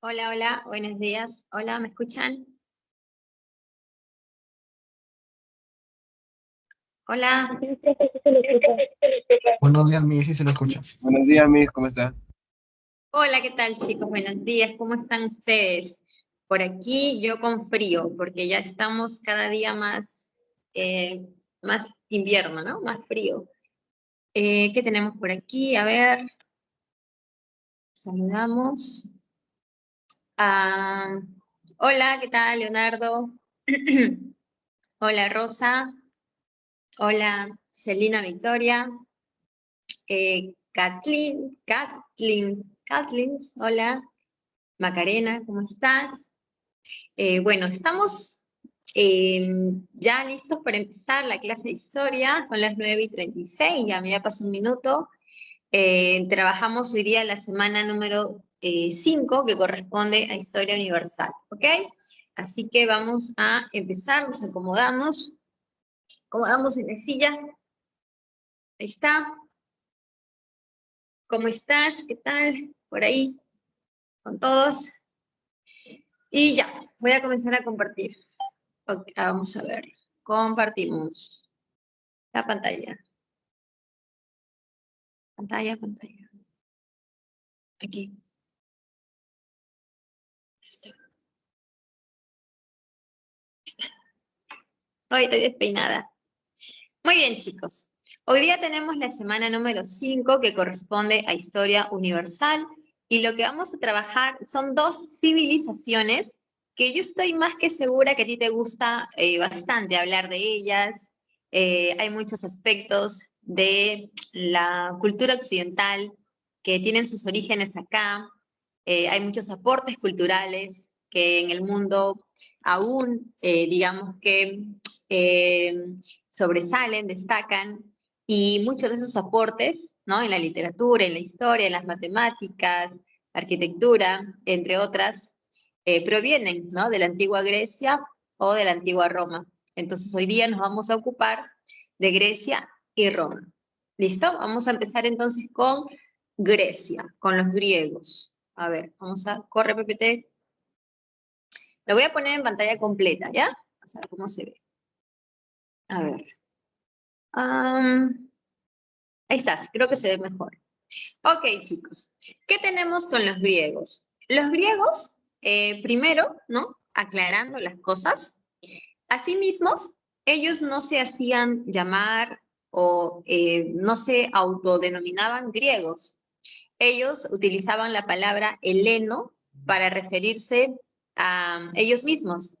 Hola, hola, buenos días. Hola, ¿me escuchan? Hola, Buenos días, Miguel, si se lo escuchas. Buenos días, Miss, ¿cómo está? hola, ¿qué tal, chicos? Buenos días, ¿cómo están ustedes? Por aquí yo con frío, porque ya estamos cada día más invierno, ¿no? Más frío. ¿Qué tenemos por aquí? A ver, saludamos. Ah, hola, ¿qué tal, Leonardo? Hola, Rosa. Hola, Celina Victoria. Kathleen, hola. Macarena, ¿cómo estás? Bueno, estamos ya listos para empezar la clase de historia. Son las 9:36, ya me ya pasó un minuto. Trabajamos hoy día la semana número 5, que corresponde a Historia Universal, ¿ok? Así que vamos a empezar, nos acomodamos en la silla. Ahí está. ¿Cómo estás? ¿Qué tal? Por ahí, con todos. Y ya, voy a comenzar a compartir. Ok, vamos a ver. Compartimos la pantalla. Pantalla. Aquí. Está. Hoy estoy despeinada. Muy bien, chicos. Hoy día tenemos la semana número 5 que corresponde a Historia Universal y lo que vamos a trabajar son dos civilizaciones que yo estoy más que segura que a ti te gusta bastante hablar de ellas. Hay muchos aspectos de la cultura occidental que tienen sus orígenes acá. Hay muchos aportes culturales que en el mundo aún, digamos que eh, sobresalen, destacan, y muchos de esos aportes, ¿no? En la literatura, en la historia, en las matemáticas, arquitectura, entre otras, provienen, ¿no? De la antigua Grecia o de la antigua Roma. Entonces hoy día nos vamos a ocupar de Grecia y Roma. ¿Listo? Vamos a empezar entonces con Grecia, con los griegos. A ver, corre PPT. Lo voy a poner en pantalla completa, ¿ya? Vamos a ver cómo se ve. A ver. Ahí estás, creo que se ve mejor. Ok, chicos, ¿qué tenemos con los griegos? Los griegos, primero, ¿no? Aclarando las cosas, asimismos, ellos no se hacían llamar o no se autodenominaban griegos. Ellos utilizaban la palabra heleno para referirse a ellos mismos.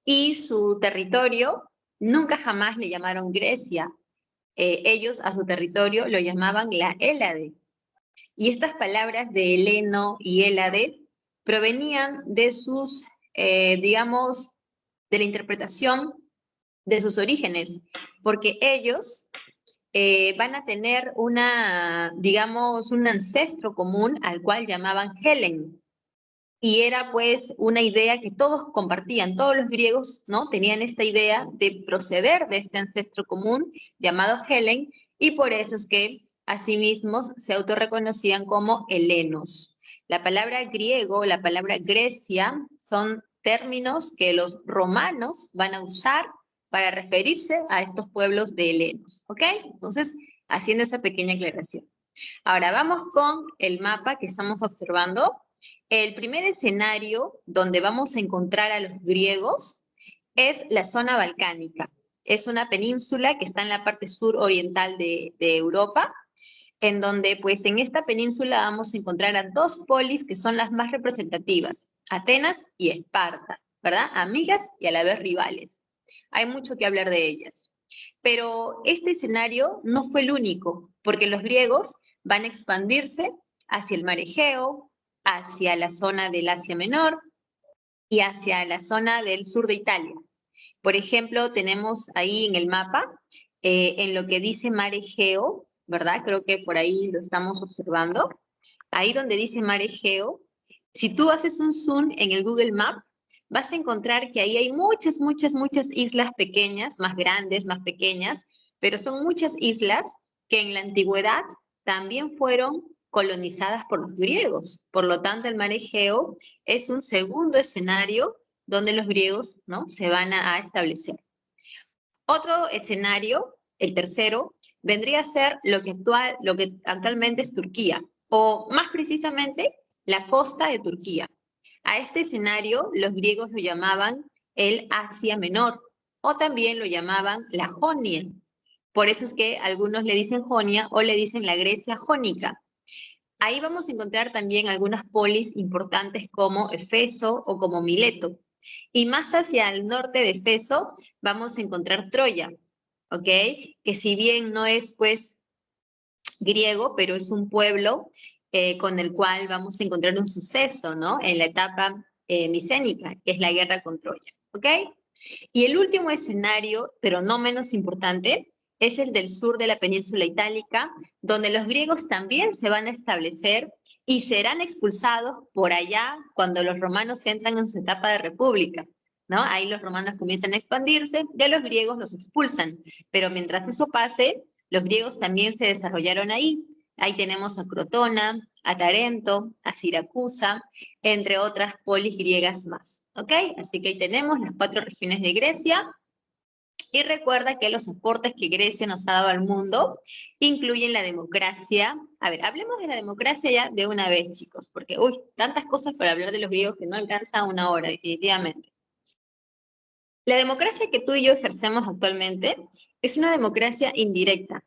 Y su territorio nunca jamás le llamaron Grecia. Ellos a su territorio lo llamaban la Hélade. Y estas palabras de heleno y Hélade provenían de sus, digamos, de la interpretación de sus orígenes, porque ellos van a tener digamos, un ancestro común al cual llamaban Helen. Y era pues una idea que todos compartían, todos los griegos, ¿no? Tenían esta idea de proceder de este ancestro común llamado Helen, y por eso es que asimismo se autorreconocían como helenos. La palabra griego, la palabra Grecia, son términos que los romanos van a usar para referirse a estos pueblos de helenos, ¿ok? Entonces, haciendo esa pequeña aclaración. Ahora vamos con el mapa que estamos observando. El primer escenario donde vamos a encontrar a los griegos es la zona balcánica. Es una península que está en la parte sur oriental de Europa, en donde pues en esta península vamos a encontrar a dos polis que son las más representativas, Atenas y Esparta, ¿verdad? Amigas y a la vez rivales. Hay mucho que hablar de ellas. Pero este escenario no fue el único, porque los griegos van a expandirse hacia el mar Egeo, hacia la zona del Asia Menor y hacia la zona del sur de Italia. Por ejemplo, tenemos ahí en el mapa, en lo que dice mar Egeo, ¿verdad? Creo que por ahí lo estamos observando. Ahí donde dice mar Egeo, si tú haces un zoom en el Google Map, vas a encontrar que ahí hay muchas islas pequeñas, más grandes, más pequeñas, pero son muchas islas que en la antigüedad también fueron colonizadas por los griegos. Por lo tanto, el mar Egeo es un segundo escenario donde los griegos, ¿no?, se van a establecer. Otro escenario, el tercero, vendría a ser lo que actualmente es Turquía, o más precisamente, la costa de Turquía. A este escenario los griegos lo llamaban el Asia Menor, o también lo llamaban la Jonia. Por eso es que algunos le dicen Jonia o le dicen la Grecia jónica. Ahí vamos a encontrar también algunas polis importantes como Efeso o como Mileto. Y más hacia el norte de Efeso vamos a encontrar Troya, ¿ok? Que si bien no es pues griego, pero es un pueblo con el cual vamos a encontrar un suceso, ¿no? En la etapa micénica, que es la guerra con Troya, ¿ok? Y el último escenario, pero no menos importante, es el del sur de la península itálica, donde los griegos también se van a establecer y serán expulsados por allá cuando los romanos entran en su etapa de república, ¿no? Ahí los romanos comienzan a expandirse y a los griegos los expulsan. Pero mientras eso pase, los griegos también se desarrollaron ahí. Ahí tenemos a Crotona, a Tarento, a Siracusa, entre otras polis griegas más, ¿ok? Así que ahí tenemos las 4 regiones de Grecia. Y recuerda que los aportes que Grecia nos ha dado al mundo incluyen la democracia. A ver, hablemos de la democracia ya de una vez, chicos, porque, uy, tantas cosas para hablar de los griegos que no alcanza una hora, definitivamente. La democracia que tú y yo ejercemos actualmente es una democracia indirecta,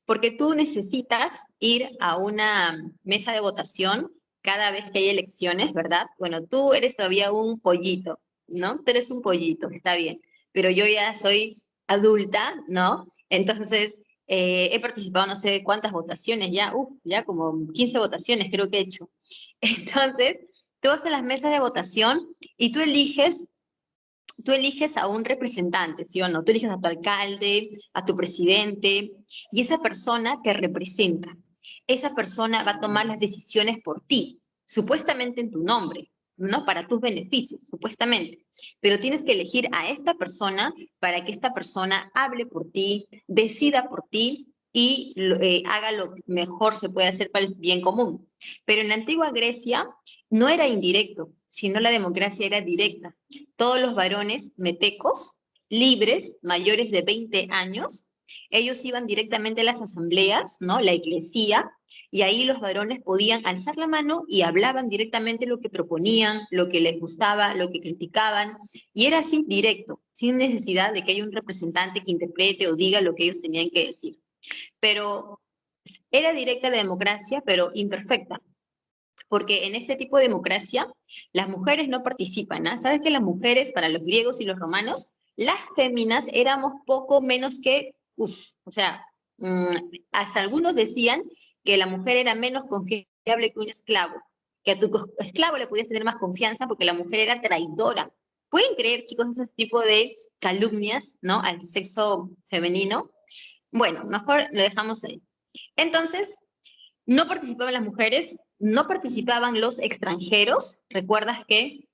porque tú necesitas ir a una mesa de votación cada vez que hay elecciones, ¿verdad? Bueno, tú eres todavía un pollito, ¿no? Tú eres un pollito, está bien, pero yo ya soy adulta, ¿no? Entonces, he participado no sé cuántas votaciones ya, ya como 15 votaciones creo que he hecho. Entonces, tú vas a las mesas de votación y tú eliges a un representante, ¿sí o no? Tú eliges a tu alcalde, a tu presidente, y esa persona te representa. Esa persona va a tomar las decisiones por ti, supuestamente en tu nombre, ¿no? Para tus beneficios, supuestamente. Pero tienes que elegir a esta persona para que esta persona hable por ti, decida por ti y haga lo que mejor se puede hacer para el bien común. Pero en la antigua Grecia no era indirecto, sino la democracia era directa. Todos los varones metecos, libres, mayores de 20 años, ellos iban directamente a las asambleas, ¿no? La iglesia, y ahí los varones podían alzar la mano y hablaban directamente lo que proponían, lo que les gustaba, lo que criticaban, y era así directo, sin necesidad de que haya un representante que interprete o diga lo que ellos tenían que decir. Pero era directa la democracia, pero imperfecta, porque en este tipo de democracia las mujeres no participan, ¿ah? ¿Sabes que las mujeres, para los griegos y los romanos, las féminas éramos poco menos que, o sea, hasta algunos decían que la mujer era menos confiable que un esclavo, que a tu esclavo le podías tener más confianza porque la mujer era traidora. ¿Pueden creer, chicos, ese tipo de calumnias, ¿no?, al sexo femenino? Bueno, mejor lo dejamos ahí. Entonces, no participaban las mujeres, no participaban los extranjeros. ¿Recuerdas que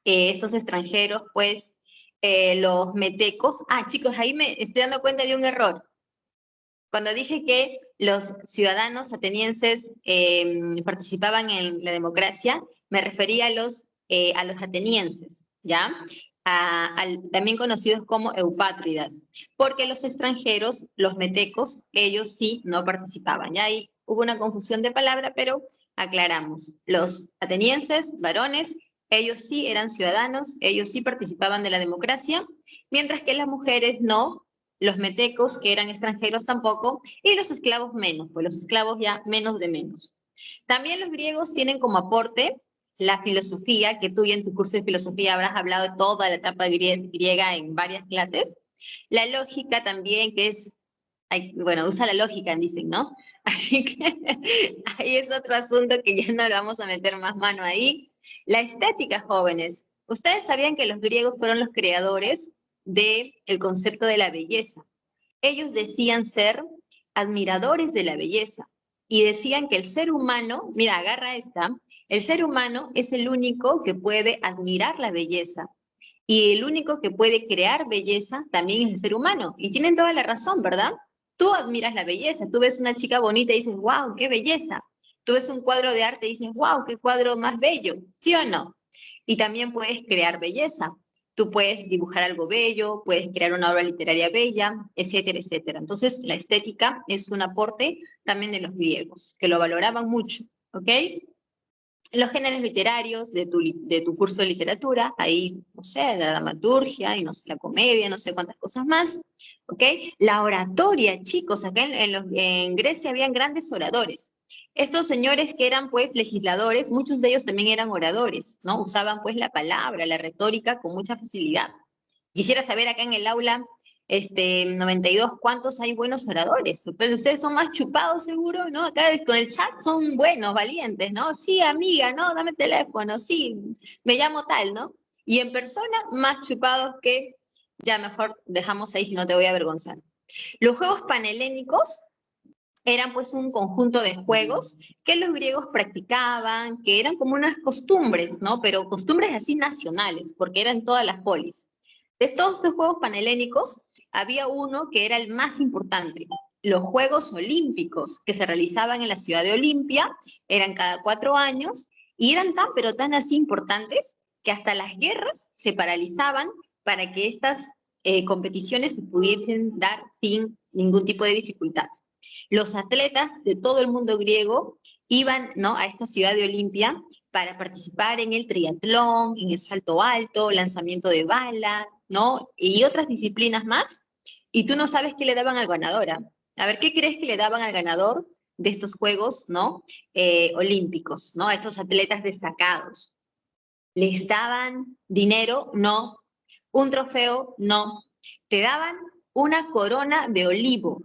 estos extranjeros, pues, los metecos? Ah, chicos, ahí me estoy dando cuenta de un error. Cuando dije que los ciudadanos atenienses participaban en la democracia, me refería a los atenienses, ¿ya? También conocidos como eupátridas, porque los extranjeros, los metecos, ellos sí no participaban. Ya ahí hubo una confusión de palabra, pero aclaramos. Los atenienses, varones, ellos sí eran ciudadanos, ellos sí participaban de la democracia, mientras que las mujeres no, los metecos, que eran extranjeros, tampoco, y los esclavos menos, pues los esclavos ya menos de menos. También los griegos tienen como aporte la filosofía, que tú ya en tu curso de filosofía habrás hablado de toda la etapa griega en varias clases. La lógica también, que es, bueno, usa la lógica, dicen, ¿no? Así que ahí es otro asunto que ya no le vamos a meter más mano ahí. La estética, jóvenes. ¿Ustedes sabían que los griegos fueron los creadores del concepto de la belleza? Ellos decían ser admiradores de la belleza y decían que el ser humano, mira, agarra esta, el ser humano es el único que puede admirar la belleza y el único que puede crear belleza también es el ser humano. Y tienen toda la razón, ¿verdad? Tú admiras la belleza, tú ves una chica bonita y dices, wow, qué belleza. Tú ves un cuadro de arte y dices, wow, qué cuadro más bello, ¿sí o no? Y también puedes crear belleza. Tú puedes dibujar algo bello, puedes crear una obra literaria bella, etcétera, etcétera. Entonces, la estética es un aporte también de los griegos, que lo valoraban mucho, ¿ok? Los géneros literarios de tu curso de literatura, ahí, no sé, la dramaturgia y no sé, la comedia, no sé cuántas cosas más, ¿ok? La oratoria, chicos, acá en Grecia habían grandes oradores. Estos señores que eran pues legisladores, muchos de ellos también eran oradores, ¿no? Usaban pues la palabra, la retórica con mucha facilidad. Quisiera saber acá en el aula 92 cuántos hay buenos oradores. Pues ustedes son más chupados seguro, ¿no? Acá con el chat son buenos, valientes, ¿no? Sí, amiga, ¿no? Dame el teléfono, sí, me llamo tal, ¿no? Y en persona, más chupados que ya mejor dejamos ahí si no te voy a avergonzar. Los juegos panhelénicos eran pues un conjunto de juegos que los griegos practicaban, que eran como unas costumbres, ¿no? Pero costumbres así nacionales, porque eran todas las polis. De todos estos juegos panhelénicos, había uno que era el más importante, los Juegos Olímpicos, que se realizaban en la ciudad de Olimpia, eran cada 4 años, y eran tan, pero tan así importantes, que hasta las guerras se paralizaban para que estas competiciones se pudiesen dar sin ningún tipo de dificultad. Los atletas de todo el mundo griego iban, ¿no?, a esta ciudad de Olimpia para participar en el triatlón, en el salto alto, lanzamiento de bala, ¿no? Y otras disciplinas más. Y tú no sabes qué le daban al ganador. A ver, ¿qué crees que le daban al ganador de estos Juegos, ¿no? Olímpicos, ¿no? A estos atletas destacados. ¿Les daban dinero? No. ¿Un trofeo? No. Te daban una corona de olivo,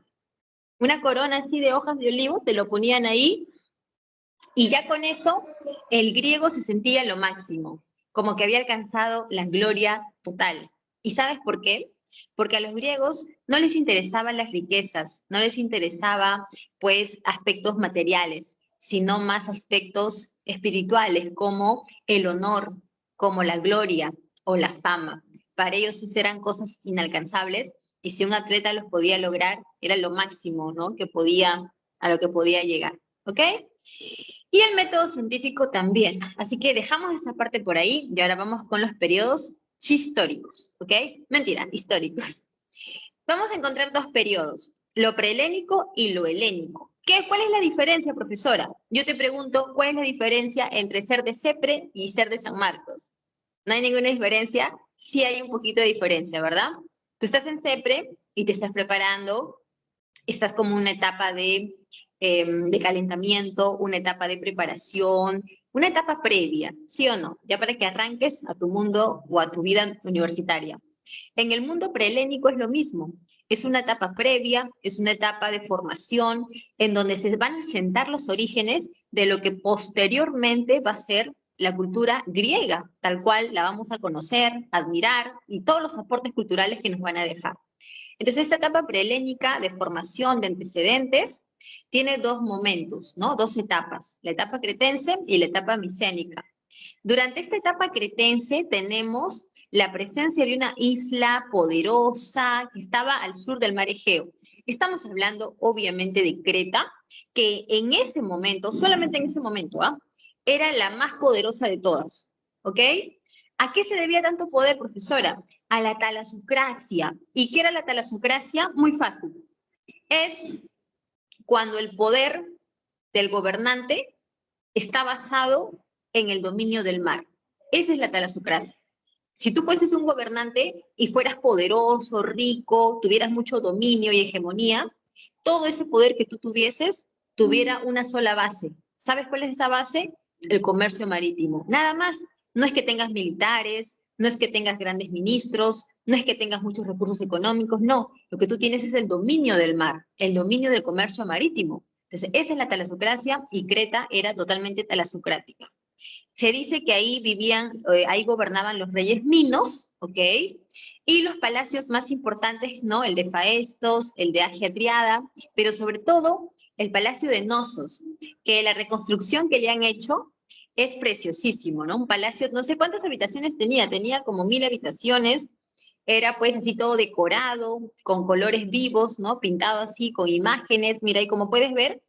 una corona así de hojas de olivo, te lo ponían ahí y ya con eso el griego se sentía lo máximo, como que había alcanzado la gloria total. ¿Y sabes por qué? Porque a los griegos no les interesaban las riquezas, no les interesaba pues aspectos materiales, sino más aspectos espirituales como el honor, como la gloria o la fama. Para ellos esas eran cosas inalcanzables y si un atleta los podía lograr, era lo máximo, ¿no? Que podía, a lo que podía llegar, ¿ok? Y el método científico también. Así que dejamos esa parte por ahí y ahora vamos con los periodos históricos, ¿ok? Mentira, históricos. Vamos a encontrar dos periodos, lo prehelénico y lo helénico. ¿Cuál es la diferencia, profesora? Yo te pregunto, ¿cuál es la diferencia entre ser de Chipre y ser de San Marcos? ¿No hay ninguna diferencia? Sí hay un poquito de diferencia, ¿verdad? Tú estás en Chipre y te estás preparando, estás como una etapa de calentamiento, una etapa de preparación, una etapa previa, ¿sí o no? Ya para que arranques a tu mundo o a tu vida universitaria. En el mundo prehelénico es lo mismo. Es una etapa previa, es una etapa de formación en donde se van a sentar los orígenes de lo que posteriormente va a ser la cultura griega, tal cual la vamos a conocer, admirar y todos los aportes culturales que nos van a dejar. Entonces, esta etapa prehelénica de formación de antecedentes tiene dos momentos, ¿no? Dos etapas, la etapa cretense y la etapa micénica. Durante esta etapa cretense tenemos la presencia de una isla poderosa que estaba al sur del mar Egeo. Estamos hablando obviamente de Creta, que en ese momento, solamente en ese momento, era la más poderosa de todas, ¿ok? ¿A qué se debía tanto poder, profesora? A la talasocracia. ¿Y qué era la talasocracia? Muy fácil. Es cuando el poder del gobernante está basado en el dominio del mar. Esa es la talasocracia. Si tú fueses un gobernante y fueras poderoso, rico, tuvieras mucho dominio y hegemonía, todo ese poder que tú tuvieses tuviera una sola base. ¿Sabes cuál es esa base? El comercio marítimo. Nada más. No es que tengas militares, no es que tengas grandes ministros, no es que tengas muchos recursos económicos, no. Lo que tú tienes es el dominio del mar, el dominio del comercio marítimo. Entonces, esa es la talasocracia y Creta era totalmente talasocrática. Se dice que ahí vivían, ahí gobernaban los reyes minos, ¿ok? Y los palacios más importantes, ¿no? El de Faestos, el de Agia Triada, pero sobre todo el palacio de Nosos, que la reconstrucción que le han hecho es preciosísimo, ¿no? Un palacio, no sé cuántas habitaciones tenía como 1000 habitaciones, era pues así todo decorado, con colores vivos, ¿no? Pintado así, con imágenes, mira, y como puedes ver,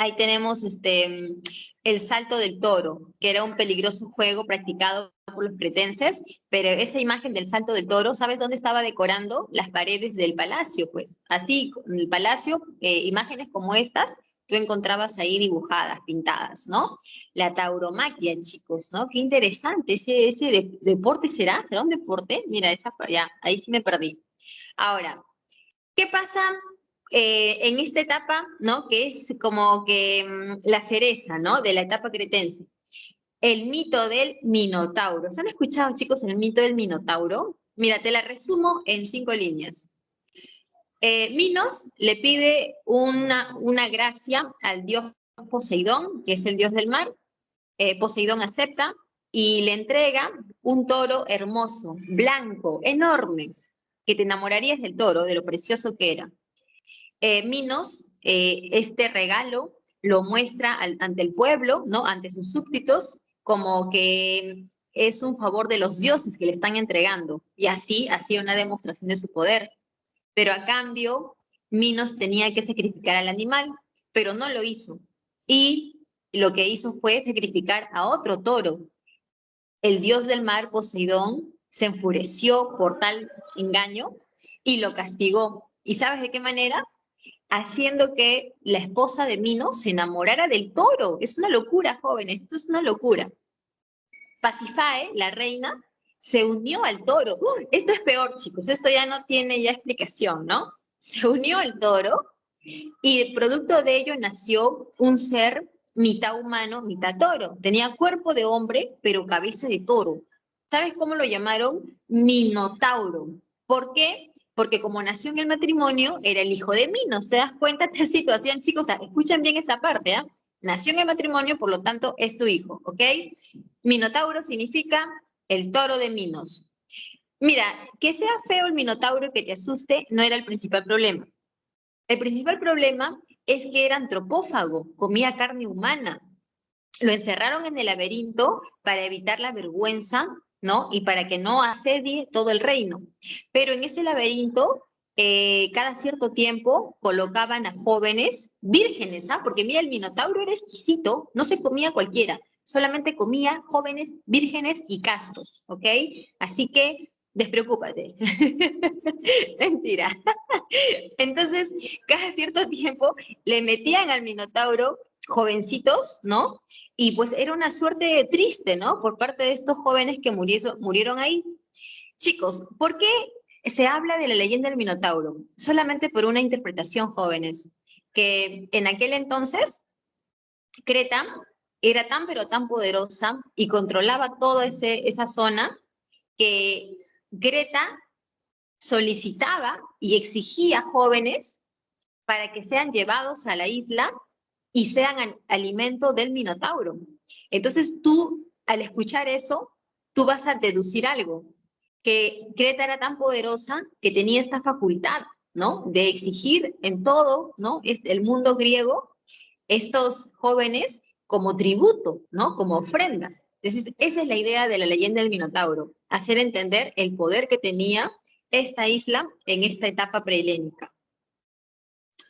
Ahí tenemos el salto del toro, que era un peligroso juego practicado por los cretenses, pero esa imagen del salto del toro, ¿sabes dónde estaba decorando? Las paredes del palacio, pues. Así, en el palacio, imágenes como estas, tú encontrabas ahí dibujadas, pintadas, ¿no? La tauromaquia, chicos, ¿no? Qué interesante, ese deporte será, ¿será un deporte? Mira, ya, ahí sí me perdí. Ahora, ¿qué pasa en esta etapa, ¿no? Que es como que la cereza, ¿no? De la etapa cretense. El mito del Minotauro. ¿Se han escuchado, chicos, el mito del Minotauro? Mira, te la resumo en 5 líneas. Minos le pide una gracia al dios Poseidón, que es el dios del mar. Poseidón acepta y le entrega un toro hermoso, blanco, enorme, que te enamorarías del toro, de lo precioso que era. Minos, este regalo lo muestra ante el pueblo, ¿no? Ante sus súbditos, como que es un favor de los dioses que le están entregando. Y así hacía una demostración de su poder. Pero a cambio, Minos tenía que sacrificar al animal, pero no lo hizo. Y lo que hizo fue sacrificar a otro toro. El dios del mar, Poseidón, se enfureció por tal engaño y lo castigó. ¿Y sabes de qué manera? Haciendo que la esposa de Minos se enamorara del toro. Es una locura, jóvenes, esto es una locura. Pasifae, la reina, se unió al toro. Esto es peor, chicos, esto ya no tiene ya explicación, ¿no? Se unió al toro y producto de ello nació un ser mitad humano, mitad toro. Tenía cuerpo de hombre, pero cabeza de toro. ¿Sabes cómo lo llamaron? Minotauro. ¿Por qué? Porque como nació en el matrimonio, era el hijo de Minos. ¿Te das cuenta de esta situación, chicos? O sea, escuchen bien esta parte, ¿ah? Nació en el matrimonio, por lo tanto, es tu hijo, ¿ok? Minotauro significa el toro de Minos. Mira, que sea feo el minotauro y que te asuste no era el principal problema. El principal problema es que era antropófago, comía carne humana. Lo encerraron en el laberinto para evitar la vergüenza, ¿no? Y para que no asedie todo el reino. Pero en ese laberinto, cada cierto tiempo colocaban a jóvenes vírgenes, ¿ah? Porque mira, el minotauro era exquisito, no se comía cualquiera, solamente comía jóvenes vírgenes y castos, ¿ok? Así que despreocúpate. Mentira. Entonces, cada cierto tiempo le metían al Minotauro jovencitos, ¿no? Y pues era una suerte triste, ¿no? Por parte de estos jóvenes que murieron ahí. Chicos, ¿por qué se habla de la leyenda del Minotauro? Solamente por una interpretación, jóvenes, que en aquel entonces Creta era tan pero tan poderosa y controlaba toda esa zona que Creta solicitaba y exigía jóvenes para que sean llevados a la isla y sean alimento del Minotauro. Entonces tú, al escuchar eso, tú vas a deducir algo, que Creta era tan poderosa que tenía esta facultad, ¿no? De exigir en todo, ¿no? El mundo griego, estos jóvenes como tributo, ¿no? Como ofrenda. Entonces, esa es la idea de la leyenda del Minotauro, hacer entender el poder que tenía esta isla en esta etapa prehelénica.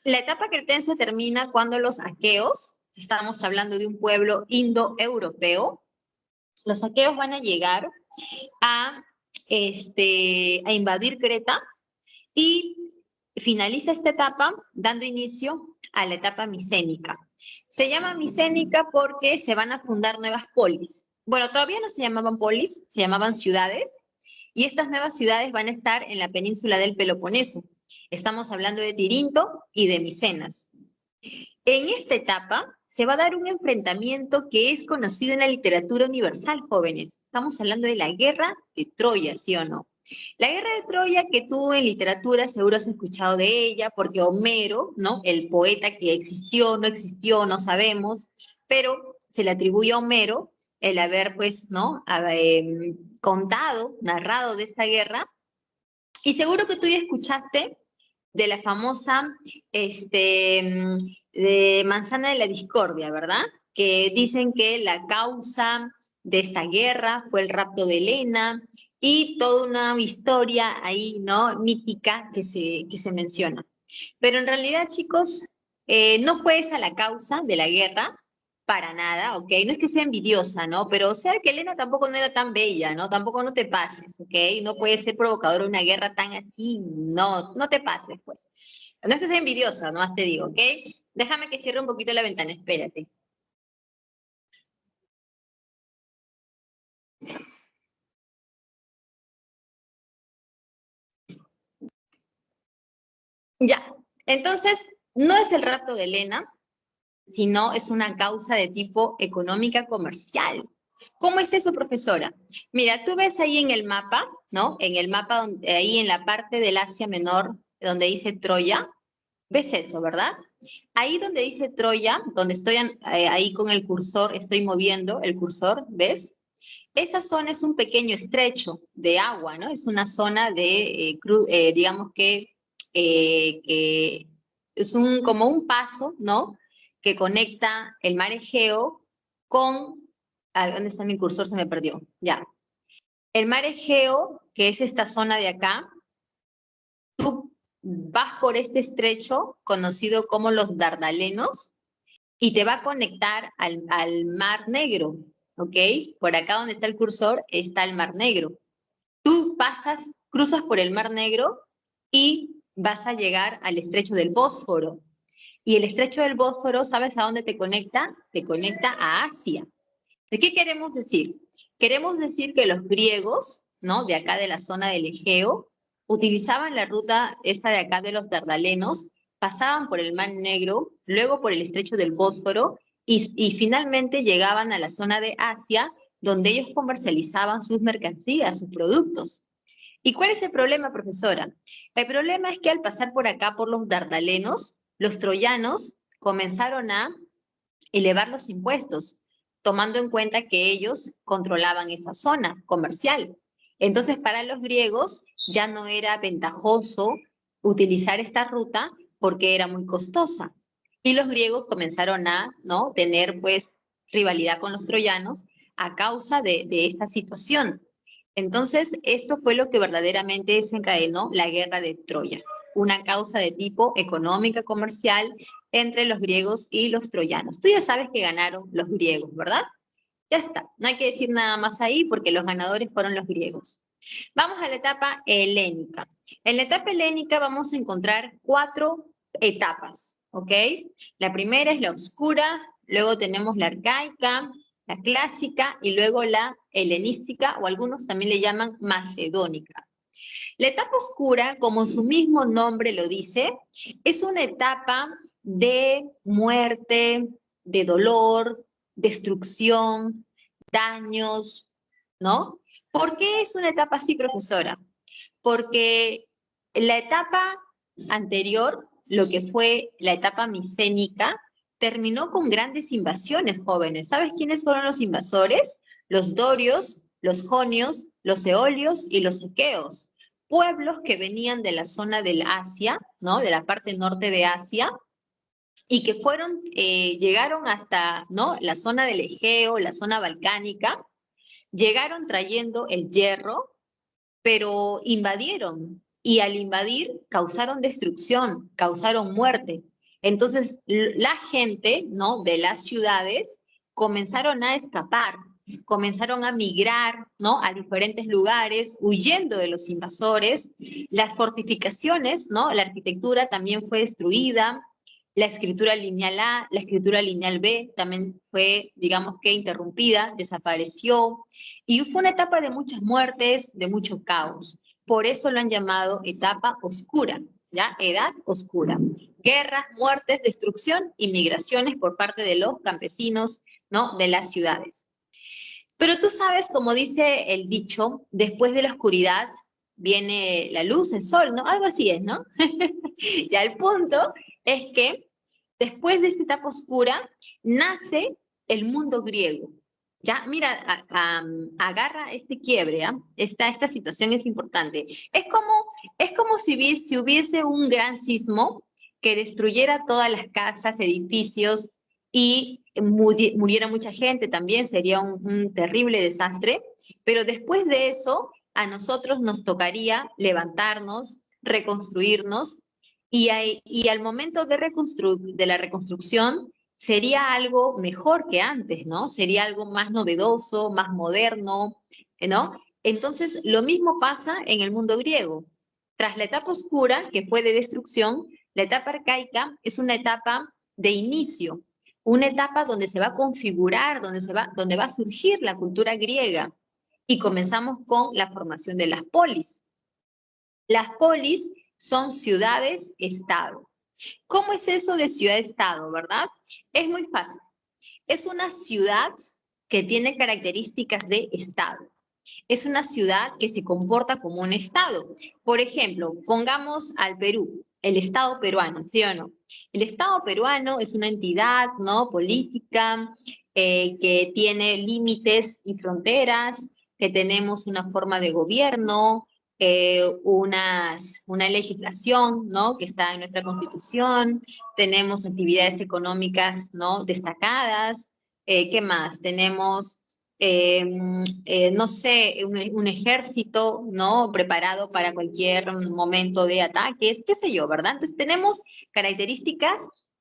La etapa cretense termina cuando los aqueos, estamos hablando de un pueblo indoeuropeo, los aqueos van a llegar a, a invadir Creta y finaliza esta etapa dando inicio a la etapa micénica. Se llama micénica porque se van a fundar nuevas polis. Bueno, todavía no se llamaban polis, se llamaban ciudades, y estas nuevas ciudades van a estar en la península del Peloponeso. Estamos hablando de Tirinto y de Micenas. En esta etapa se va a dar un enfrentamiento que es conocido en la literatura universal, jóvenes. Estamos hablando de la guerra de Troya, ¿sí o no? La guerra de Troya que tú en literatura seguro has escuchado de ella, porque Homero, ¿no? El poeta que existió, no sabemos, pero se le atribuye a Homero el haber, pues, ¿no? Contado, narrado de esta guerra. Y seguro que tú ya escuchaste de la famosa de manzana de la discordia, ¿verdad? Que dicen que la causa de esta guerra fue el rapto de Helena y toda una historia ahí, ¿no? Mítica que se menciona. Pero en realidad, chicos, No fue esa la causa de la guerra, para nada, ¿ok? No es que sea envidiosa, ¿no? Pero o sea que Elena tampoco no era tan bella, ¿no? Tampoco no te pases, ¿ok? No puede ser provocadora de una guerra tan así, no, no te pases, pues. No es que sea envidiosa, nomás te digo, ¿ok? Déjame que cierre un poquito la ventana, espérate. Ya, entonces, no es el rapto de Elena, sino es una causa de tipo económica comercial. ¿Cómo es eso, profesora? Mira, tú ves ahí en el mapa, ¿no? En el mapa, ahí en la parte del Asia Menor, donde dice Troya, ves eso, ¿verdad? Ahí donde dice Troya, donde estoy ahí con el cursor, estoy moviendo el cursor, ¿ves? Esa zona es un pequeño estrecho de agua, ¿no? Es una zona de, digamos que es como un paso, ¿no? Que conecta el mar Egeo con, ¿dónde está mi cursor? Se me perdió, ya. El mar Egeo, que es esta zona de acá, tú vas por este estrecho conocido como los Dardalenos y te va a conectar al Mar Negro, ¿ok? Por acá donde está el cursor está el Mar Negro. Tú pasas, cruzas por el Mar Negro y vas a llegar al estrecho del Bósforo. Y el estrecho del Bósforo, ¿sabes a dónde te conecta? Te conecta a Asia. ¿De qué queremos decir? Queremos decir que los griegos, ¿no? De acá de la zona del Egeo, utilizaban la ruta esta de acá de los Dardalenos, pasaban por el Mar Negro, luego por el estrecho del Bósforo y finalmente llegaban a la zona de Asia, donde ellos comercializaban sus mercancías, sus productos. ¿Y cuál es el problema, profesora? El problema es que al pasar por acá, por los Dardalenos, los troyanos comenzaron a elevar los impuestos, tomando en cuenta que ellos controlaban esa zona comercial. Entonces, para los griegos ya no era ventajoso utilizar esta ruta porque era muy costosa. Y los griegos comenzaron a, ¿no?, tener pues rivalidad con los troyanos a causa de esta situación. Entonces, esto fue lo que verdaderamente desencadenó la guerra de Troya, una causa de tipo económica, comercial, entre los griegos y los troyanos. Tú ya sabes que ganaron los griegos, ¿verdad? Ya está, no hay que decir nada más ahí porque los ganadores fueron los griegos. Vamos a la etapa helénica. En la etapa helénica vamos a encontrar 4 etapas, ¿ok? La primera es la oscura, luego tenemos la arcaica, la clásica y luego la helenística o algunos también le llaman macedónica. La etapa oscura, como su mismo nombre lo dice, es una etapa de muerte, de dolor, destrucción, daños, ¿no? ¿Por qué es una etapa así, profesora? Porque la etapa anterior, lo que fue la etapa micénica, terminó con grandes invasiones jóvenes. ¿Sabes quiénes fueron los invasores? Los dorios, los jonios, los eolios y los aqueos. Pueblos que venían de la zona del Asia, ¿no? De la parte norte de Asia, y que llegaron hasta, ¿no?, la zona del Egeo, la zona balcánica, llegaron trayendo el hierro, pero invadieron y al invadir causaron destrucción, causaron muerte. Entonces la gente, ¿no?, de las ciudades comenzaron a escapar, comenzaron a migrar, ¿no?, a diferentes lugares, huyendo de los invasores. Las fortificaciones, ¿no?, la arquitectura también fue destruida. La escritura lineal A, la escritura lineal B también fue, digamos que, interrumpida, desapareció. Y fue una etapa de muchas muertes, de mucho caos. Por eso lo han llamado etapa oscura, ¿ya? Edad oscura. Guerras, muertes, destrucción y migraciones por parte de los campesinos, ¿no?, de las ciudades. Pero tú sabes, como dice el dicho, después de la oscuridad viene la luz, el sol, ¿no? Algo así es, ¿no? Ya el punto es que después de esta etapa oscura nace el mundo griego. Ya, mira, agarra este quiebre, ¿ah? Esta situación es importante. Es como si hubiese un gran sismo que destruyera todas las casas, edificios y muriera mucha gente también, sería un terrible desastre. Pero después de eso, a nosotros nos tocaría levantarnos, reconstruirnos y al momento de la reconstrucción sería algo mejor que antes, ¿no? Sería algo más novedoso, más moderno, ¿no? Entonces, lo mismo pasa en el mundo griego. Tras la etapa oscura, que fue de destrucción, la etapa arcaica es una etapa de inicio, una etapa donde se va a configurar, donde va a surgir la cultura griega. Y comenzamos con la formación de las polis. Las polis son ciudades-estado. ¿Cómo es eso de ciudad-estado, verdad? Es muy fácil. Es una ciudad que tiene características de estado. Es una ciudad que se comporta como un estado. Por ejemplo, pongamos al Perú, el estado peruano, ¿sí o no? El estado peruano es una entidad, ¿no? Política, que tiene límites y fronteras, que tenemos una forma de gobierno, una legislación, ¿no? Que está en nuestra constitución, tenemos actividades económicas, ¿no? Destacadas, ¿qué más? Tenemos no sé, un ejército, ¿no? Preparado para cualquier momento de ataques, qué sé yo, ¿verdad? Entonces tenemos características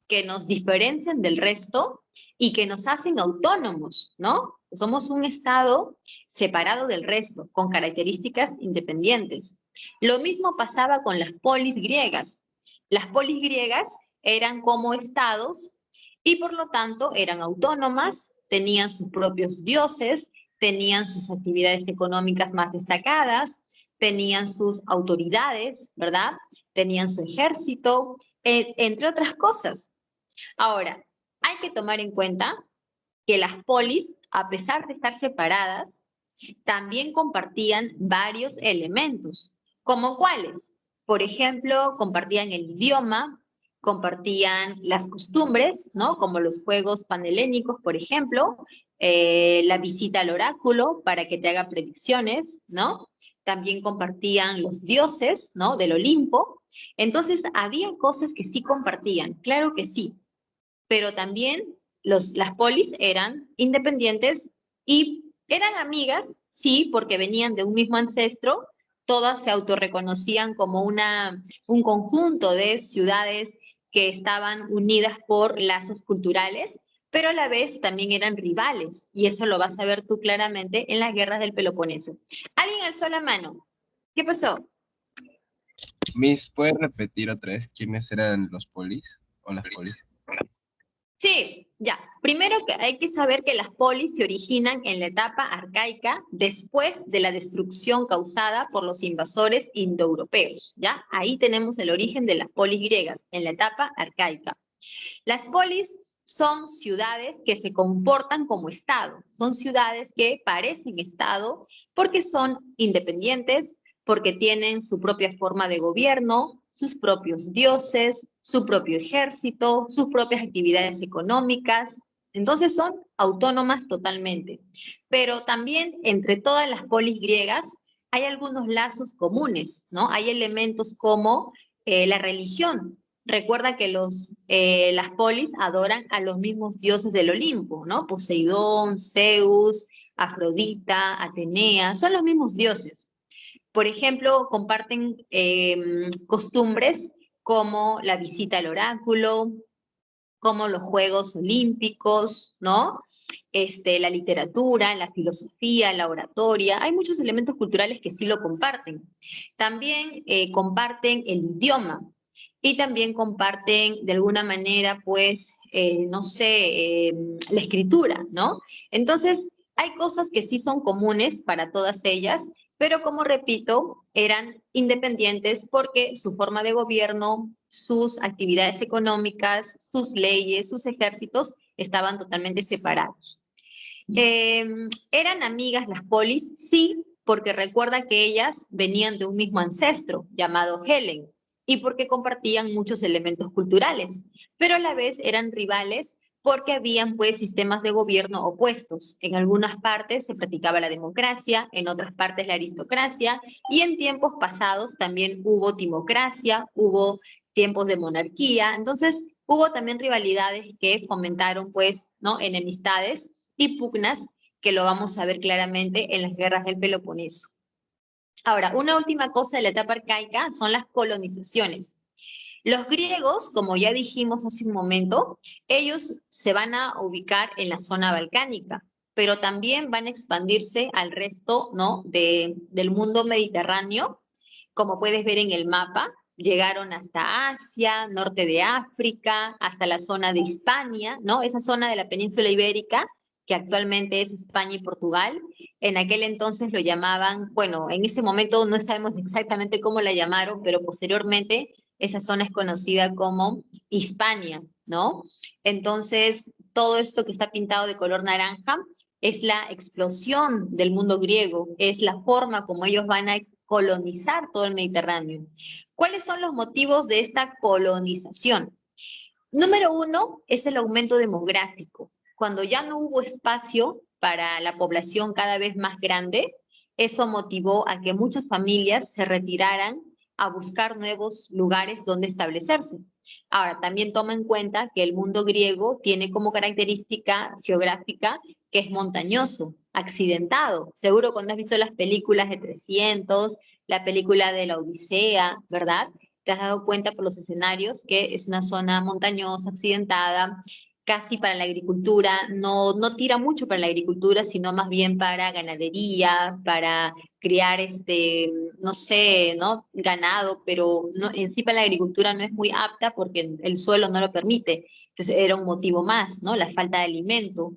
que nos diferencian del resto y que nos hacen autónomos, ¿no? Somos un estado separado del resto, con características independientes. Lo mismo pasaba con las polis griegas. Las polis griegas eran como estados y por lo tanto eran autónomas, tenían sus propios dioses, tenían sus actividades económicas más destacadas, tenían sus autoridades, ¿verdad? Tenían su ejército, entre otras cosas. Ahora, hay que tomar en cuenta que las polis, a pesar de estar separadas, también compartían varios elementos, como cuáles. Por ejemplo, compartían el idioma, compartían las costumbres, ¿no? Como los juegos panhelénicos, por ejemplo, la visita al oráculo para que te haga predicciones, ¿no? También compartían los dioses, ¿no? Del Olimpo. Entonces, había cosas que sí compartían, claro que sí, pero también las polis eran independientes y eran amigas, sí, porque venían de un mismo ancestro, todas se autorreconocían como un conjunto de ciudades que estaban unidas por lazos culturales, pero a la vez también eran rivales, y eso lo vas a ver tú claramente en las guerras del Peloponeso. ¿Alguien alzó la mano? ¿Qué pasó? Miss, ¿puede repetir otra vez quiénes eran los polis o las polis? Sí, ya. Primero que hay que saber que las polis se originan en la etapa arcaica después de la destrucción causada por los invasores indoeuropeos, ¿ya? Ahí tenemos el origen de las polis griegas, en la etapa arcaica. Las polis son ciudades que se comportan como Estado, son ciudades que parecen Estado porque son independientes, porque tienen su propia forma de gobierno, sus propios dioses, su propio ejército, sus propias actividades económicas. Entonces son autónomas totalmente. Pero también entre todas las polis griegas hay algunos lazos comunes, ¿no? Hay elementos como la religión. Recuerda que las polis adoran a los mismos dioses del Olimpo, ¿no? Poseidón, Zeus, Afrodita, Atenea, son los mismos dioses. Por ejemplo, comparten costumbres como la visita al oráculo, como los Juegos Olímpicos, ¿no? La literatura, la filosofía, la oratoria. Hay muchos elementos culturales que sí lo comparten. También comparten el idioma y también comparten de alguna manera, pues, no sé, la escritura, ¿no? Entonces, hay cosas que sí son comunes para todas ellas, pero como repito, eran independientes porque su forma de gobierno, sus actividades económicas, sus leyes, sus ejércitos estaban totalmente separados. ¿Eran amigas las polis? Sí, porque recuerda que ellas venían de un mismo ancestro llamado Helen y porque compartían muchos elementos culturales, pero a la vez eran rivales porque habían pues sistemas de gobierno opuestos. En algunas partes se practicaba la democracia, en otras partes la aristocracia y en tiempos pasados también hubo timocracia, hubo tiempos de monarquía, entonces hubo también rivalidades que fomentaron pues, ¿no? Enemistades y pugnas que lo vamos a ver claramente en las guerras del Peloponeso. Ahora, una última cosa de la etapa arcaica son las colonizaciones. Los griegos, como ya dijimos hace un momento, ellos se van a ubicar en la zona balcánica, pero también van a expandirse al resto, ¿no? del mundo mediterráneo, como puedes ver en el mapa. Llegaron hasta Asia, norte de África, hasta la zona de Hispania, ¿no? Esa zona de la península ibérica, que actualmente es España y Portugal. En aquel entonces lo llamaban, bueno, en ese momento no sabemos exactamente cómo la llamaron, pero posteriormente esa zona es conocida como Hispania, ¿no? Entonces, todo esto que está pintado de color naranja es la explosión del mundo griego, es la forma como ellos van a colonizar todo el Mediterráneo. ¿Cuáles son los motivos de esta colonización? Número uno es el aumento demográfico. Cuando ya no hubo espacio para la población cada vez más grande, eso motivó a que muchas familias se retiraran a buscar nuevos lugares donde establecerse. Ahora, también toma en cuenta que el mundo griego tiene como característica geográfica que es montañoso, accidentado. Seguro cuando has visto las películas de 300, la película de la Odisea, ¿verdad? Te has dado cuenta por los escenarios que es una zona montañosa, accidentada, casi para la agricultura, no tira mucho para la agricultura, sino más bien para ganadería, para criar no sé, ¿no? Ganado, pero no, en sí para la agricultura no es muy apta porque el suelo no lo permite. Entonces era un motivo más, ¿no? La falta de alimento.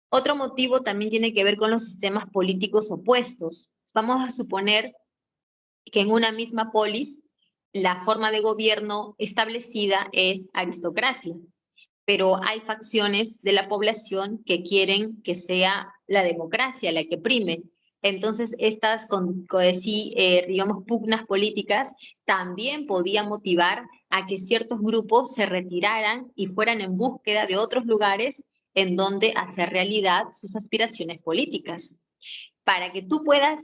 Otro motivo también tiene que ver con los sistemas políticos opuestos. Vamos a suponer que en una misma polis la forma de gobierno establecida es aristocracia, pero hay facciones de la población que quieren que sea la democracia la que prime. Entonces, estas, sí, digamos, pugnas políticas también podían motivar a que ciertos grupos se retiraran y fueran en búsqueda de otros lugares en donde hacer realidad sus aspiraciones políticas. Para que tú puedas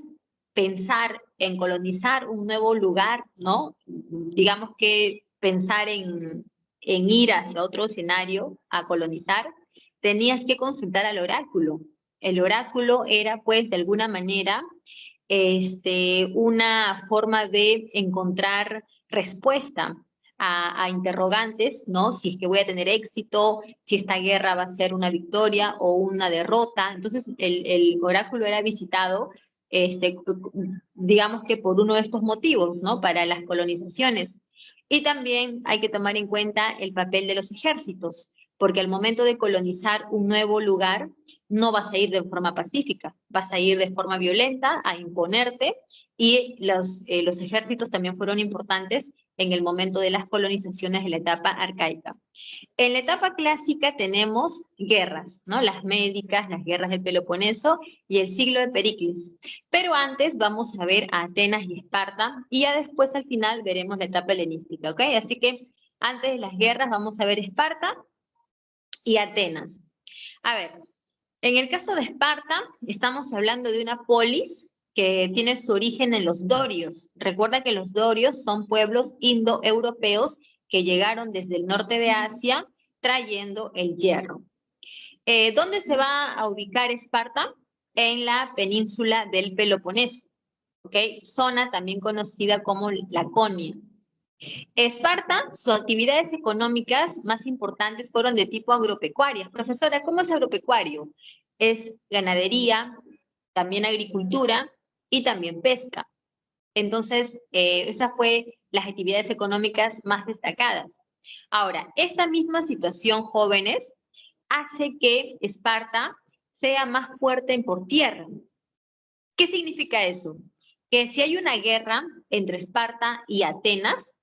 pensar en colonizar un nuevo lugar, ¿no? Digamos que pensar en ir hacia otro escenario a colonizar, tenías que consultar al oráculo. El oráculo era, pues, de alguna manera, una forma de encontrar respuesta a interrogantes, ¿no? Si es que voy a tener éxito, si esta guerra va a ser una victoria o una derrota. Entonces, el oráculo era visitado, este, digamos que por uno de estos motivos, ¿no? Para las colonizaciones. Y también hay que tomar en cuenta el papel de los ejércitos, porque al momento de colonizar un nuevo lugar, no vas a ir de forma pacífica, vas a ir de forma violenta a imponerte, y los ejércitos también fueron importantes en el momento de las colonizaciones de la etapa arcaica. En la etapa clásica tenemos guerras, ¿no? Las médicas, las guerras del Peloponeso y el siglo de Pericles. Pero antes vamos a ver a Atenas y Esparta, y ya después al final veremos la etapa helenística, ¿ok? Así que antes de las guerras vamos a ver Esparta y Atenas. A ver, en el caso de Esparta, estamos hablando de una polis que tiene su origen en los dorios. Recuerda que los dorios son pueblos indoeuropeos que llegaron desde el norte de Asia trayendo el hierro. ¿Dónde se va a ubicar Esparta? En la península del Peloponeso, ¿ok? Zona también conocida como Laconia. Esparta, sus actividades económicas más importantes fueron de tipo agropecuarias. Profesora, ¿cómo es agropecuario? Es ganadería, también agricultura y también pesca. Entonces, esas fueron las actividades económicas más destacadas. Ahora, esta misma situación, jóvenes, hace que Esparta sea más fuerte por tierra. ¿Qué significa eso? Que si hay una guerra entre Esparta y Atenas,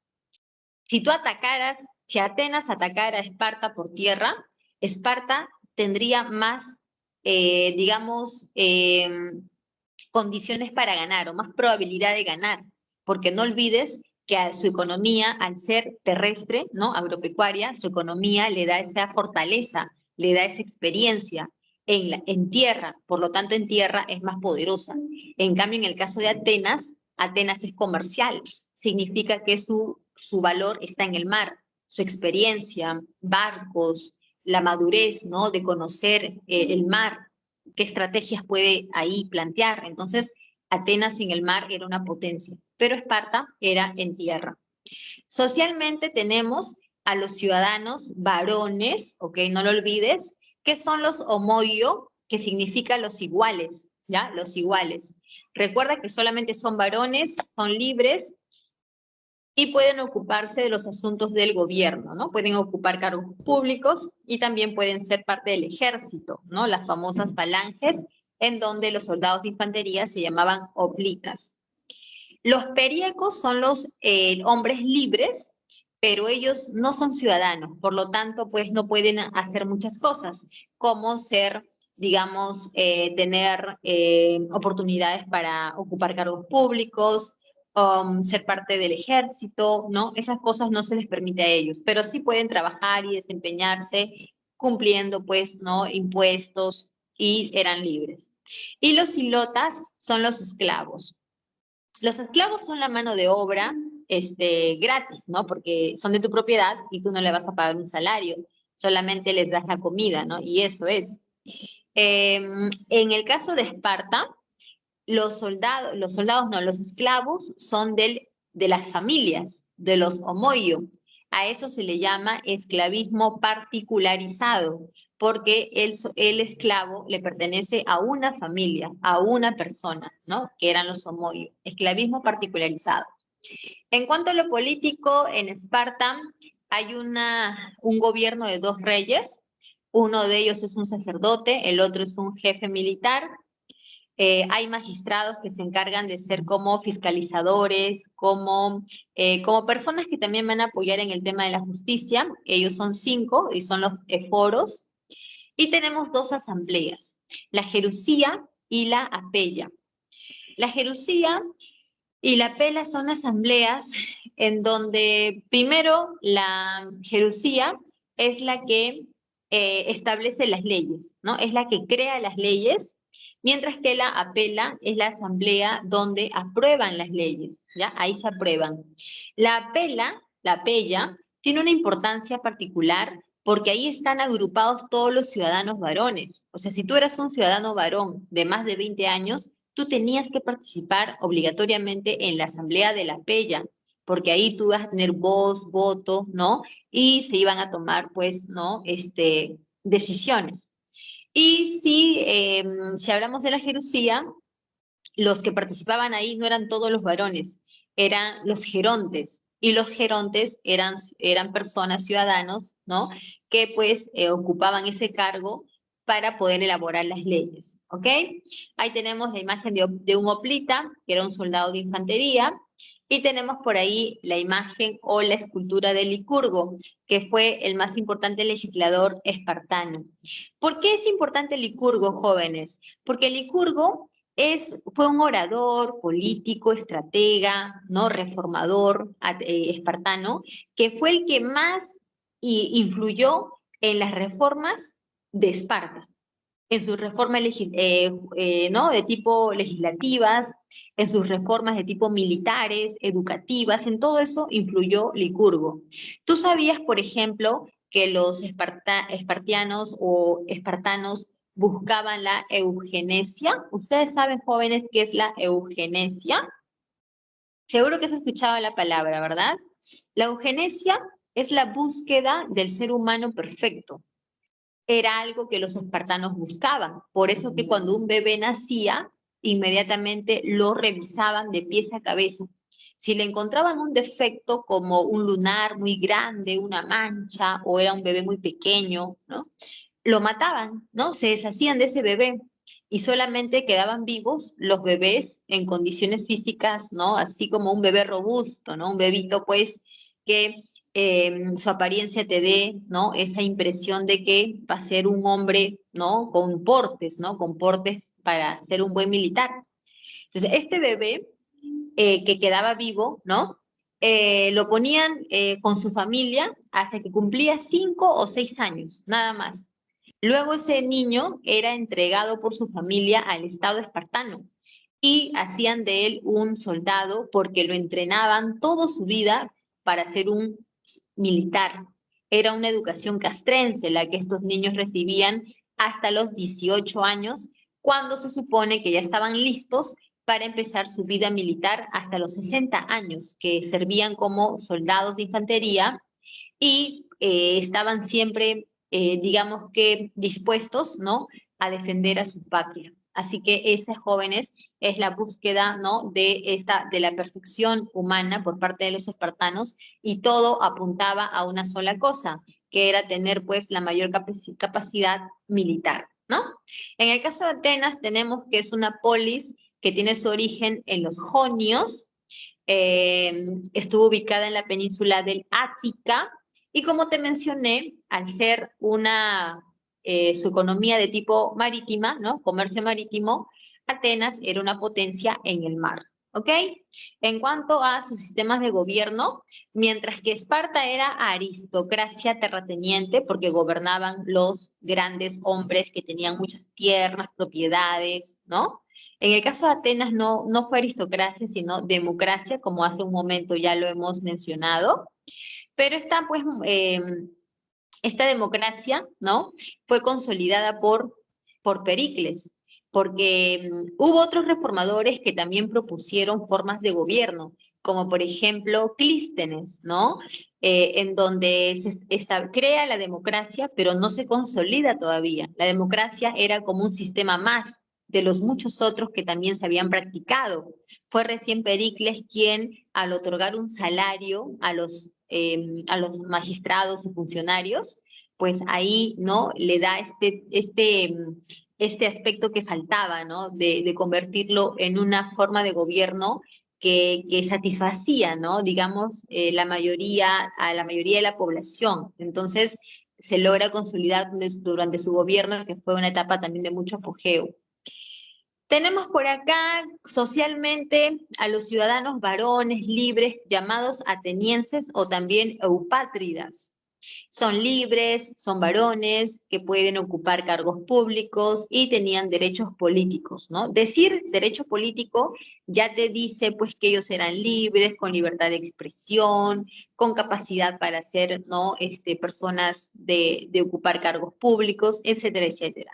si Atenas atacara a Esparta por tierra, Esparta tendría más, digamos, condiciones para ganar o más probabilidad de ganar, porque no olvides que a su economía, al ser terrestre, ¿no? Agropecuaria, su economía le da esa fortaleza, le da esa experiencia en tierra, por lo tanto en tierra es más poderosa. En cambio, en el caso de Atenas, Atenas es comercial, significa que su valor está en el mar, su experiencia, barcos, la madurez, ¿no? De conocer el mar, qué estrategias puede ahí plantear. Entonces, Atenas en el mar era una potencia, pero Esparta era en tierra. Socialmente tenemos a los ciudadanos varones, ¿ok? No lo olvides, que son los homoio, que significa los iguales, ¿ya? Los iguales. Recuerda que solamente son varones, son libres y pueden ocuparse de los asuntos del gobierno, ¿no? Pueden ocupar cargos públicos y también pueden ser parte del ejército, ¿no? Las famosas falanges, en donde los soldados de infantería se llamaban oblicas. Los períacos son los hombres libres, pero ellos no son ciudadanos, por lo tanto, pues no pueden hacer muchas cosas, como ser, digamos, tener oportunidades para ocupar cargos públicos, ser parte del ejército, ¿no? Esas cosas no se les permite a ellos, pero sí pueden trabajar y desempeñarse cumpliendo, pues, ¿no? Impuestos y eran libres. Y los ilotas son los esclavos. Los esclavos son la mano de obra gratis, ¿no? Porque son de tu propiedad y tú no le vas a pagar un salario, solamente les das la comida, ¿no? Y eso es. En el caso de Esparta, los soldados no, los esclavos son de las familias, de los homoio. A eso se le llama esclavismo particularizado, porque el esclavo le pertenece a una familia, a una persona, ¿no? Que eran los homoio. Esclavismo particularizado. En cuanto a lo político, en Esparta hay un gobierno de dos reyes. Uno de ellos es un sacerdote, el otro es un jefe militar. Hay magistrados que se encargan de ser como fiscalizadores, como personas que también van a apoyar en el tema de la justicia. Ellos son 5 y son los eforos. Y tenemos 2 asambleas, la Jerusía y la Apella. La Jerusía y la Apella son asambleas en donde primero la Jerusía es la que establece las leyes, ¿no? Es la que crea las leyes, mientras que la Apella es la asamblea donde aprueban las leyes, ¿ya? Ahí se aprueban. La Apella, tiene una importancia particular porque ahí están agrupados todos los ciudadanos varones. O sea, si tú eras un ciudadano varón de más de 20 años, tú tenías que participar obligatoriamente en la asamblea de la Apella, porque ahí tú vas a tener voz, voto, ¿no? Y se iban a tomar, pues, ¿no? Decisiones. Y si hablamos de la Jerusía, los que participaban ahí no eran todos los varones, eran los gerontes. Y los gerontes eran personas, ciudadanos, ¿no? Que pues ocupaban ese cargo para poder elaborar las leyes, ¿ok? Ahí tenemos la imagen de un hoplita, que era un soldado de infantería, y tenemos por ahí la imagen o la escultura de Licurgo, que fue el más importante legislador espartano. ¿Por qué es importante Licurgo, jóvenes? Porque Licurgo fue un orador, político, estratega, ¿no? Reformador espartano, que fue el que más influyó en las reformas de Esparta, en sus reformas ¿no? de tipo legislativas, en sus reformas de tipo militares, educativas, en todo eso influyó Licurgo. ¿Tú sabías, por ejemplo, que los espartianos o espartanos buscaban la eugenesia? ¿Ustedes saben, jóvenes, qué es la eugenesia? Seguro que has escuchado la palabra, ¿verdad? La eugenesia es la búsqueda del ser humano perfecto. Era algo que los espartanos buscaban. Por eso que cuando un bebé nacía, inmediatamente lo revisaban de pies a cabeza. Si le encontraban un defecto como un lunar muy grande, una mancha, o era un bebé muy pequeño, ¿no? Lo mataban, ¿no? Se deshacían de ese bebé y solamente quedaban vivos los bebés en condiciones físicas, ¿no? Así como un bebé robusto, ¿no? Un bebito, pues, que su apariencia te dé, ¿no? Esa impresión de que va a ser un hombre, ¿no? Con portes, ¿no? Con portes para ser un buen militar. Entonces, este bebé que quedaba vivo, ¿no? Lo ponían con su familia hasta que cumplía 5 o 6 años, nada más. Luego ese niño era entregado por su familia al Estado espartano y hacían de él un soldado porque lo entrenaban toda su vida para ser un militar. Era una educación castrense la que estos niños recibían hasta los 18 años, cuando se supone que ya estaban listos para empezar su vida militar hasta los 60 años, que servían como soldados de infantería y estaban siempre, digamos que, dispuestos, ¿no?, a defender a su patria. Así que esas jóvenes es la búsqueda, ¿no?, de la perfección humana por parte de los espartanos, y todo apuntaba a una sola cosa, que era tener pues la mayor capacidad militar, ¿no? En el caso de Atenas tenemos que es una polis que tiene su origen en los jonios, estuvo ubicada en la península del Ática, y como te mencioné, al ser su economía de tipo marítima, ¿no? Comercio marítimo, Atenas era una potencia en el mar, ¿ok? En cuanto a sus sistemas de gobierno, mientras que Esparta era aristocracia terrateniente, porque gobernaban los grandes hombres que tenían muchas tierras, propiedades, ¿no? En el caso de Atenas no fue aristocracia, sino democracia, como hace un momento ya lo hemos mencionado, pero esta democracia, ¿no?, fue consolidada por Pericles, porque hubo otros reformadores que también propusieron formas de gobierno, como por ejemplo Clístenes, ¿no? En donde crea la democracia, pero no se consolida todavía. La democracia era como un sistema más de los muchos otros que también se habían practicado. Fue recién Pericles quien, al otorgar un salario a los magistrados y funcionarios, pues ahí, ¿no?, le da este aspecto que faltaba, ¿no?, de convertirlo en una forma de gobierno que satisfacía, ¿no?, digamos, a la mayoría de la población. Entonces, se logra consolidar durante su gobierno, que fue una etapa también de mucho apogeo. Tenemos por acá socialmente a los ciudadanos varones libres llamados atenienses o también eupátridas. Son libres, son varones que pueden ocupar cargos públicos y tenían derechos políticos, ¿no? Decir derecho político ya te dice pues que ellos eran libres, con libertad de expresión, con capacidad para ser, ¿no?, personas de ocupar cargos públicos, etcétera, etcétera.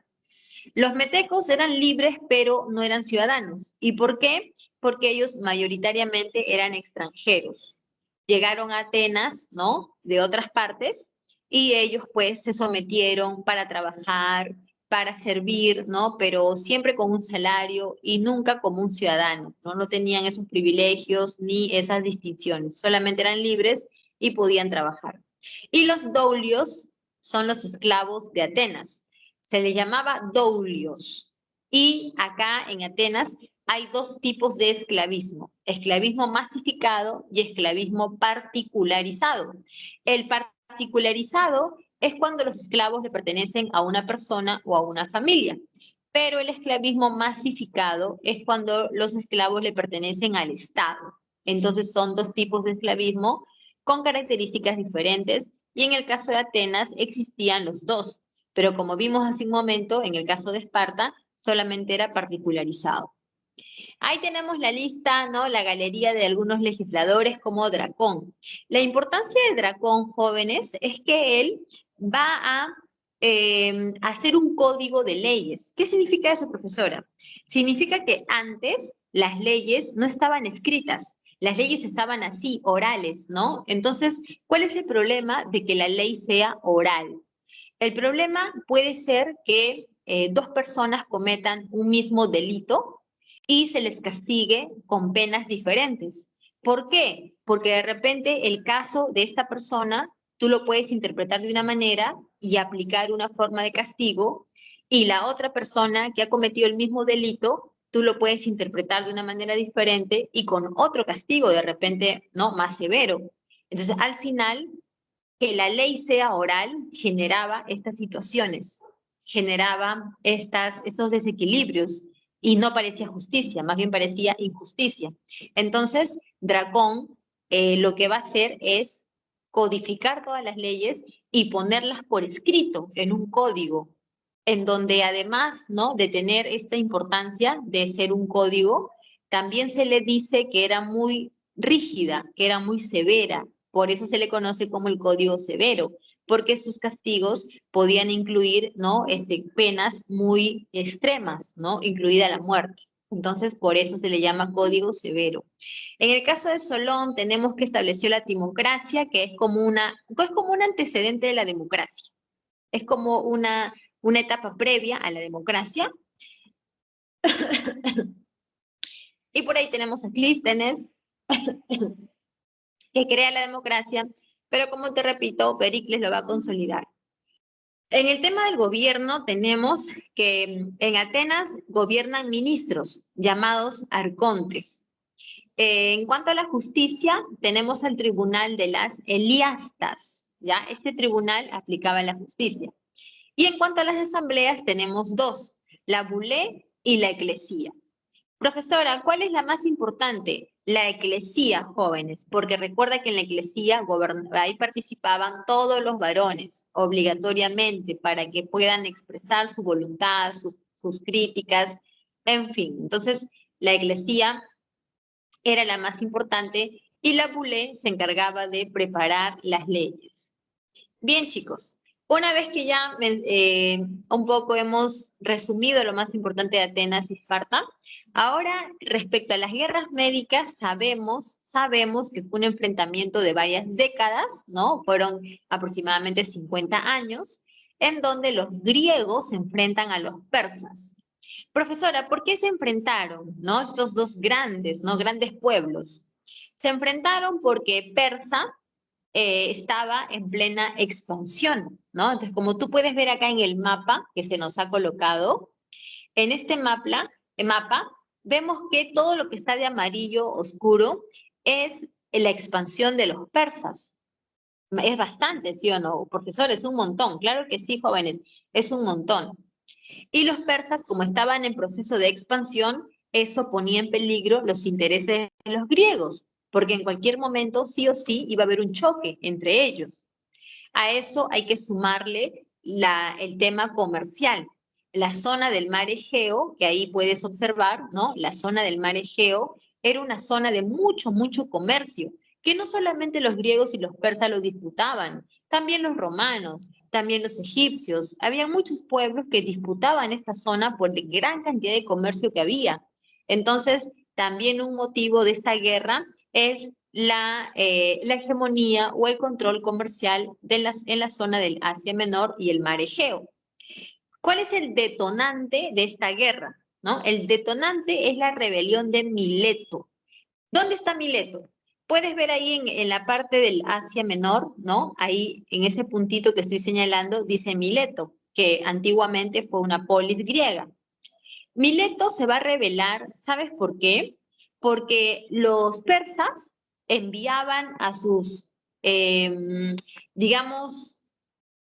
Los metecos eran libres, pero no eran ciudadanos. ¿Y por qué? Porque ellos mayoritariamente eran extranjeros. Llegaron a Atenas, ¿no?, de otras partes, y ellos pues se sometieron para trabajar, para servir, ¿no?, pero siempre con un salario y nunca como un ciudadano, ¿no? No tenían esos privilegios ni esas distinciones, solamente eran libres y podían trabajar. Y los doulios son los esclavos de Atenas. Se les llamaba doulios. Y acá en Atenas hay dos tipos de esclavismo: esclavismo masificado y esclavismo particularizado. El particularizado es cuando los esclavos le pertenecen a una persona o a una familia, pero el esclavismo masificado es cuando los esclavos le pertenecen al Estado. Entonces son dos tipos de esclavismo con características diferentes, y en el caso de Atenas existían los dos, pero como vimos hace un momento, en el caso de Esparta, solamente era particularizado. Ahí tenemos la lista, ¿no?, la galería de algunos legisladores como Dracón. La importancia de Dracón, jóvenes, es que él va a hacer un código de leyes. ¿Qué significa eso, profesora? Significa que antes las leyes no estaban escritas, las leyes estaban así, orales, ¿no? Entonces, ¿cuál es el problema de que la ley sea oral? El problema puede ser que dos personas cometan un mismo delito y se les castigue con penas diferentes. ¿Por qué? Porque de repente el caso de esta persona tú lo puedes interpretar de una manera y aplicar una forma de castigo, y la otra persona que ha cometido el mismo delito tú lo puedes interpretar de una manera diferente y con otro castigo de repente, ¿no?, más severo. Entonces, al final, que la ley sea oral generaba estas situaciones, generaba estos desequilibrios, y no parecía justicia, más bien parecía injusticia. Entonces, Dracón lo que va a hacer es codificar todas las leyes y ponerlas por escrito en un código, en donde además, ¿no?, de tener esta importancia de ser un código, también se le dice que era muy rígida, que era muy severa. Por eso se le conoce como el Código Severo, porque sus castigos podían incluir, ¿no?, penas muy extremas, ¿no?, incluida la muerte. Entonces, por eso se le llama Código Severo. En el caso de Solón, tenemos que estableció la timocracia, que es como un antecedente de la democracia. Es como una etapa previa a la democracia. Y por ahí tenemos a Clístenes, que crea la democracia, pero como te repito, Pericles lo va a consolidar. En el tema del gobierno tenemos que en Atenas gobiernan ministros llamados arcontes. En cuanto a la justicia, tenemos el tribunal de las Eliastas, ¿ya? Este tribunal aplicaba la justicia. Y en cuanto a las asambleas, tenemos dos, la bulé y la eclesía. Profesora, ¿cuál es la más importante? La eclesía, jóvenes, porque recuerda que en la eclesía ahí participaban todos los varones, obligatoriamente, para que puedan expresar su voluntad, sus críticas, en fin. Entonces, la eclesía era la más importante y la bulé se encargaba de preparar las leyes. Bien, chicos, una vez que ya un poco hemos resumido lo más importante de Atenas y Esparta, ahora respecto a las guerras médicas, sabemos que fue un enfrentamiento de varias décadas, ¿no? Fueron aproximadamente 50 años, en donde los griegos se enfrentan a los persas. Profesora, ¿por qué se enfrentaron, no? Estos dos grandes, ¿no? Grandes pueblos. Se enfrentaron porque Persa estaba en plena expansión, ¿no? Entonces, como tú puedes ver acá en el mapa que se nos ha colocado, en este mapa vemos que todo lo que está de amarillo oscuro es la expansión de los persas. Es bastante, ¿sí o no? Profesor, es un montón. Claro que sí, jóvenes, es un montón. Y los persas, como estaban en proceso de expansión, eso ponía en peligro los intereses de los griegos, porque en cualquier momento sí o sí iba a haber un choque entre ellos. A eso hay que sumarle el tema comercial. La zona del mar Egeo, que ahí puedes observar, ¿no? La zona del mar Egeo era una zona de mucho, mucho comercio, que no solamente los griegos y los persas lo disputaban, también los romanos, también los egipcios. Había muchos pueblos que disputaban esta zona por la gran cantidad de comercio que había. Entonces, también un motivo de esta guerra es la hegemonía o el control comercial en la zona del Asia Menor y el Mar Egeo. ¿Cuál es el detonante de esta guerra? ¿No? El detonante es la rebelión de Mileto. ¿Dónde está Mileto? Puedes ver ahí en la parte del Asia Menor, ¿no? Ahí en ese puntito que estoy señalando dice Mileto, que antiguamente fue una polis griega. Mileto se va a rebelar, ¿sabes por qué? Porque los persas enviaban a sus, digamos,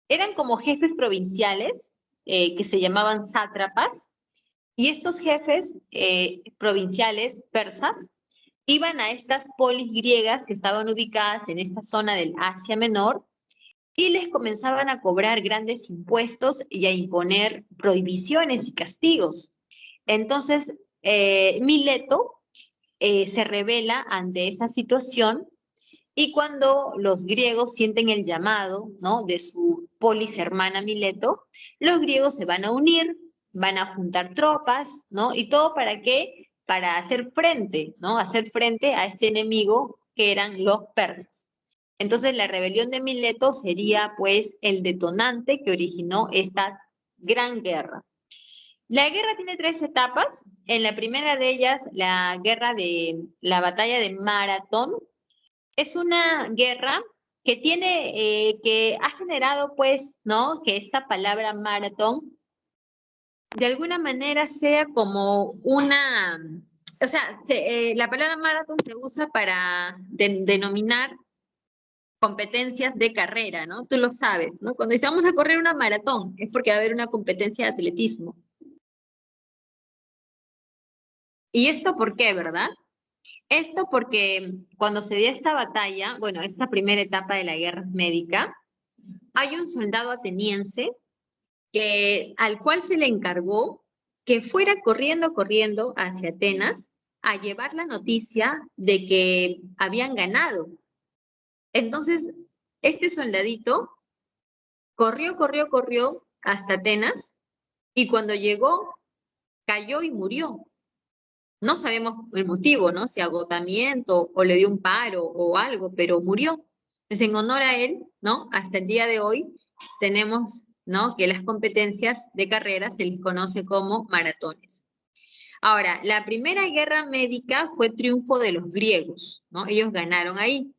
eran como jefes provinciales que se llamaban sátrapas, y estos jefes provinciales persas iban a estas polis griegas que estaban ubicadas en esta zona del Asia Menor y les comenzaban a cobrar grandes impuestos y a imponer prohibiciones y castigos. Entonces, Mileto se revela ante esa situación y cuando los griegos sienten el llamado, ¿no? De su polis hermana Mileto, los griegos se van a unir, van a juntar tropas, ¿no? ¿Y todo para qué? Para hacer frente, ¿no? Hacer frente a este enemigo que eran los persas. Entonces, la rebelión de Mileto sería, pues, el detonante que originó esta gran guerra. La guerra tiene tres etapas. En la primera de ellas, la batalla de Maratón, es una guerra que que ha generado, pues, ¿no? Que esta palabra maratón de alguna manera sea como o sea, la palabra maratón se usa para denominar competencias de carrera, ¿no? Tú lo sabes, ¿no? Cuando vamos a correr una maratón, es porque va a haber una competencia de atletismo. ¿Y esto por qué, verdad? Esto porque cuando se dio esta batalla, bueno, esta primera etapa de la guerra médica, hay un soldado ateniense al cual se le encargó que fuera corriendo hacia Atenas a llevar la noticia de que habían ganado. Entonces, este soldadito corrió hasta Atenas y cuando llegó, cayó y murió. No sabemos el motivo, ¿no? Si agotamiento o le dio un paro o algo, pero murió. Entonces, en honor a él, ¿no? Hasta el día de hoy tenemos, ¿no? Que las competencias de carrera se les conoce como maratones. Ahora, la primera guerra médica fue triunfo de los griegos, ¿no? Ellos ganaron ahí.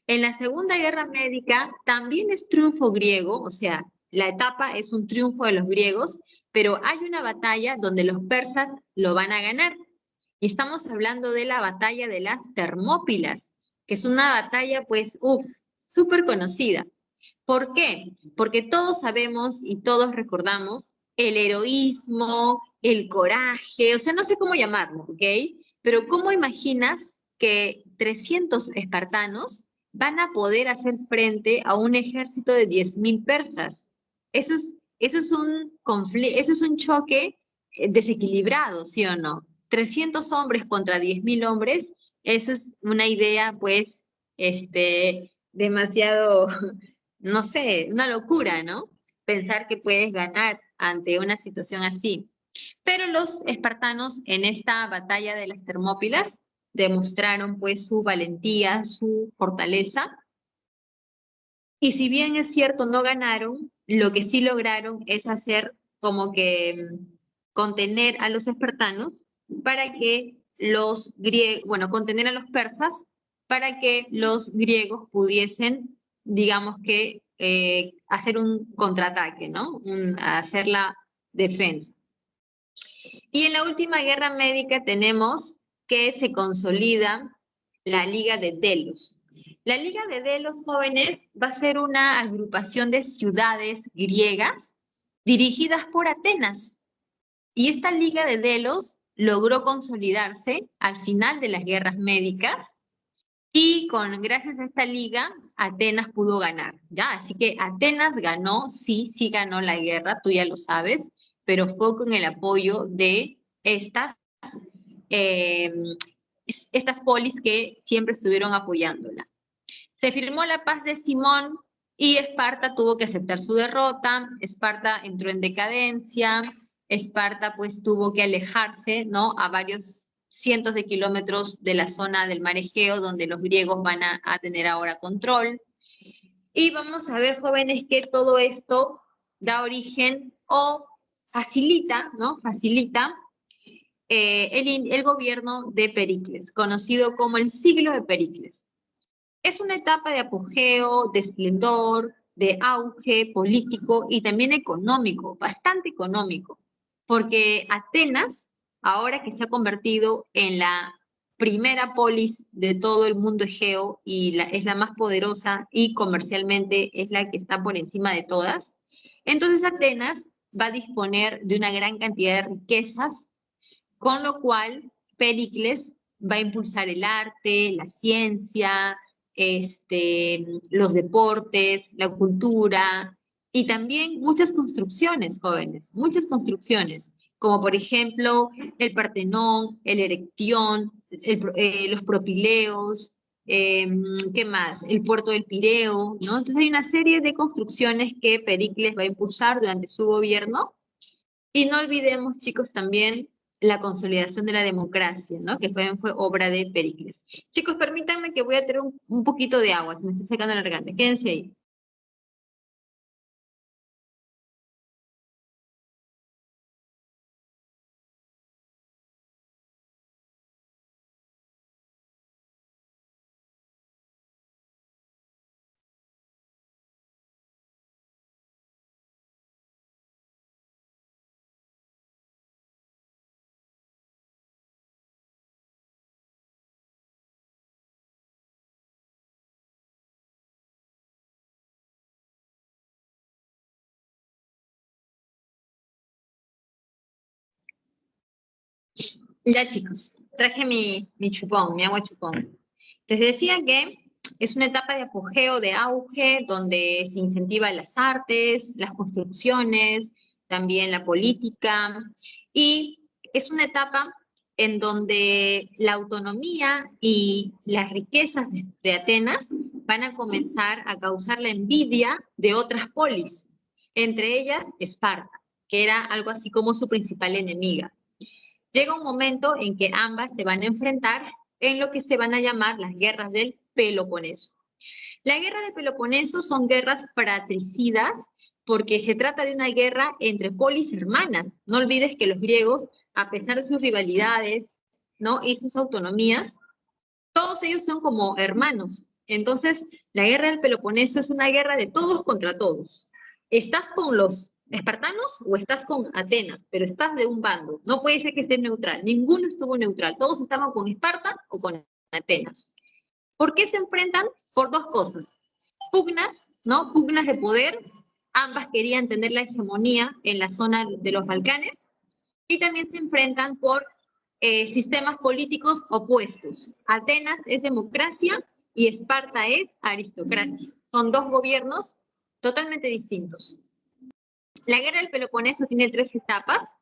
En la Segunda Guerra Médica también es triunfo griego, o sea, la etapa es un triunfo de los griegos, pero hay una batalla donde los persas lo van a ganar. Y estamos hablando de la batalla de las Termópilas, que es una batalla, pues, súper conocida. ¿Por qué? Porque todos sabemos y todos recordamos el heroísmo, el coraje, o sea, no sé cómo llamarlo, ¿ok? Pero ¿cómo imaginas que 300 espartanos van a poder hacer frente a un ejército de 10.000 persas? Eso es un choque desequilibrado, ¿sí o no? 300 hombres contra 10.000 hombres, eso es una idea, pues, demasiado, no sé, una locura, ¿no? Pensar que puedes ganar ante una situación así. Pero los espartanos en esta batalla de las Termópilas demostraron pues su valentía, su fortaleza, y si bien es cierto no ganaron, lo que sí lograron es hacer como que contener a los espartanos para que los griegos, bueno, contener a los persas para que los griegos pudiesen, digamos que, hacer un contraataque, ¿no? Hacer la defensa. Y en la última guerra médica tenemos que se consolida la Liga de Delos. La Liga de Delos, jóvenes, va a ser una agrupación de ciudades griegas dirigidas por Atenas. Y esta Liga de Delos logró consolidarse al final de las guerras médicas y gracias a esta liga, Atenas pudo ganar, ¿ya? Así que Atenas ganó, sí, sí ganó la guerra, tú ya lo sabes, pero fue con el apoyo de eh, estas polis que siempre estuvieron apoyándola. Se firmó la paz de Simón y Esparta tuvo que aceptar su derrota, Esparta entró en decadencia, Esparta pues tuvo que alejarse, ¿no? A varios cientos de kilómetros de la zona del mar Egeo, donde los griegos van a tener ahora control. Y vamos a ver, jóvenes, que todo esto da origen o facilita, ¿no? Facilita el gobierno de Pericles, conocido como el siglo de Pericles. Es una etapa de apogeo, de esplendor, de auge político y también económico, bastante económico, porque Atenas, ahora que se ha convertido en la primera polis de todo el mundo egeo y es la más poderosa y comercialmente es la que está por encima de todas, entonces Atenas va a disponer de una gran cantidad de riquezas, con lo cual Pericles va a impulsar el arte, la ciencia, los deportes, la cultura y también muchas construcciones, jóvenes, muchas construcciones, como por ejemplo el Partenón, el Erectión, los Propileos, eh, ¿qué más? El puerto del Pireo, ¿no? Entonces hay una serie de construcciones que Pericles va a impulsar durante su gobierno y no olvidemos, chicos, también la consolidación de la democracia, ¿no? Que fue obra de Pericles. Chicos, permítanme que voy a tener un poquito de agua, se me está secando la garganta. Quédense ahí. Ya, chicos, traje mi chupón, mi agua chupón. Les decía que es una etapa de apogeo, de auge, donde se incentiva las artes, las construcciones, también la política, y es una etapa en donde la autonomía y las riquezas de Atenas van a comenzar a causar la envidia de otras polis, entre ellas Esparta, que era algo así como su principal enemiga. llega un momento en que ambas se van a enfrentar en lo que se van a llamar las guerras del Peloponeso. Las guerras del Peloponeso son guerras fratricidas porque se trata de una guerra entre polis hermanas. No olvides que los griegos, a pesar de sus rivalidades, ¿no?, y sus autonomías, todos ellos son como hermanos. Entonces, la guerra del Peloponeso es una guerra de todos contra todos. ¿Estás con los espartanos o estás con Atenas? Pero estás de un bando. No puede ser que estés neutral. Ninguno estuvo neutral. Todos estaban con Esparta o con Atenas. ¿Por qué se enfrentan? Por dos cosas. Pugnas, ¿no? Pugnas de poder. Ambas querían tener la hegemonía en la zona de los Balcanes. Y también se enfrentan por sistemas políticos opuestos. Atenas es democracia y Esparta es aristocracia. Son dos gobiernos totalmente distintos. La guerra del Peloponeso tiene 3 etapas.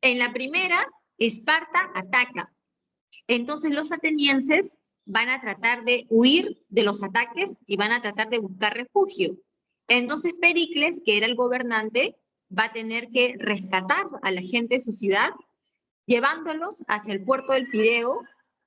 En la primera, Esparta ataca. Entonces los atenienses van a tratar de huir de los ataques y van a tratar de buscar refugio. Entonces Pericles, que era el gobernante, va a tener que rescatar a la gente de su ciudad, llevándolos hacia el puerto del Pireo,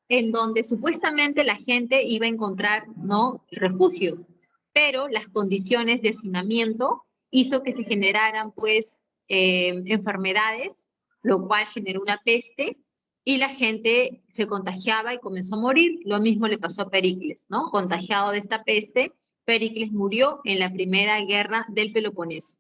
en donde supuestamente la gente iba a encontrar, ¿no?, refugio. Pero las condiciones de hacinamiento hizo que se generaran, pues, enfermedades, lo cual generó una peste, y la gente se contagiaba y comenzó a morir. Lo mismo le pasó a Pericles, ¿no? Contagiado de esta peste, Pericles murió en la primera guerra del Peloponeso.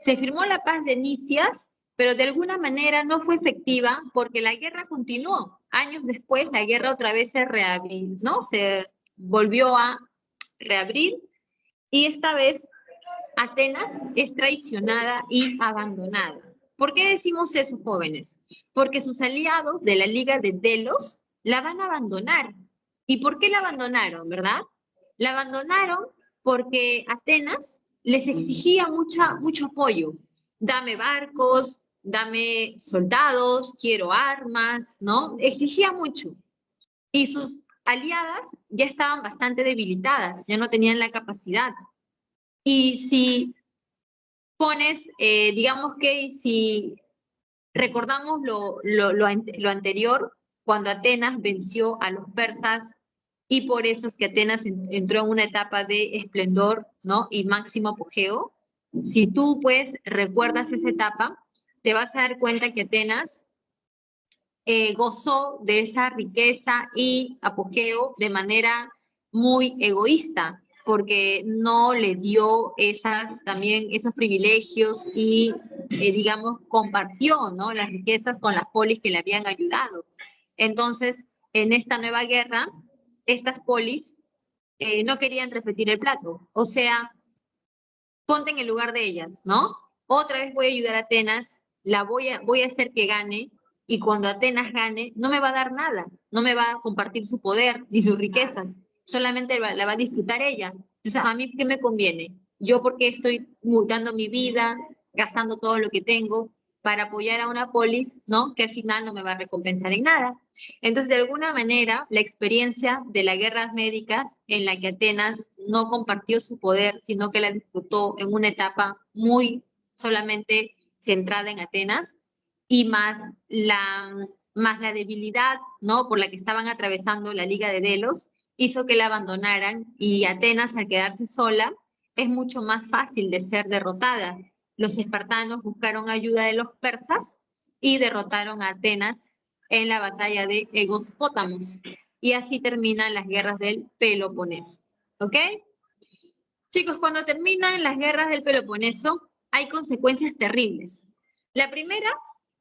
Se firmó la paz de Nicias, pero de alguna manera no fue efectiva porque la guerra continuó. Años después, la guerra otra vez se reabrió, ¿no? Se volvió a reabrir, y esta vez Atenas es traicionada y abandonada. ¿Por qué decimos eso, jóvenes? Porque sus aliados de la Liga de Delos la van a abandonar. ¿Y por qué la abandonaron, verdad? La abandonaron porque Atenas les exigía mucho apoyo. Dame barcos, dame soldados, quiero armas, ¿no? Exigía mucho. Y sus aliadas ya estaban bastante debilitadas, ya no tenían la capacidad. Y si pones, digamos que si recordamos lo anterior, cuando Atenas venció a los persas, y por eso es que Atenas entró en una etapa de esplendor, ¿no?, y máximo apogeo. Si tú, pues, recuerdas esa etapa, te vas a dar cuenta que Atenas gozó de esa riqueza y apogeo de manera muy egoísta, porque no le dio también esos privilegios y, digamos, compartió, ¿no?, las riquezas con las polis que le habían ayudado. Entonces, en esta nueva guerra, estas polis no querían repetir el plato. O sea, ponte en el lugar de ellas, ¿no? Otra vez voy a ayudar a Atenas, voy a hacer que gane, y cuando Atenas gane, no me va a dar nada, no me va a compartir su poder ni sus riquezas, solamente la va a disfrutar ella. Entonces, ¿a mí qué me conviene? Yo, porque estoy dando mi vida, gastando todo lo que tengo para apoyar a una polis, ¿no?, que al final no me va a recompensar en nada. Entonces, de alguna manera, la experiencia de las guerras médicas, en la que Atenas no compartió su poder, sino que la disfrutó en una etapa muy solamente centrada en Atenas, y más la debilidad, ¿no?, por la que estaban atravesando la Liga de Delos, hizo que la abandonaran, y Atenas, al quedarse sola, es mucho más fácil de ser derrotada. Los espartanos buscaron ayuda de los persas y derrotaron a Atenas en la batalla de Egospótamos. Y así terminan las guerras del Peloponeso. ¿Ok? Chicos, cuando terminan las guerras del Peloponeso, hay consecuencias terribles. La primera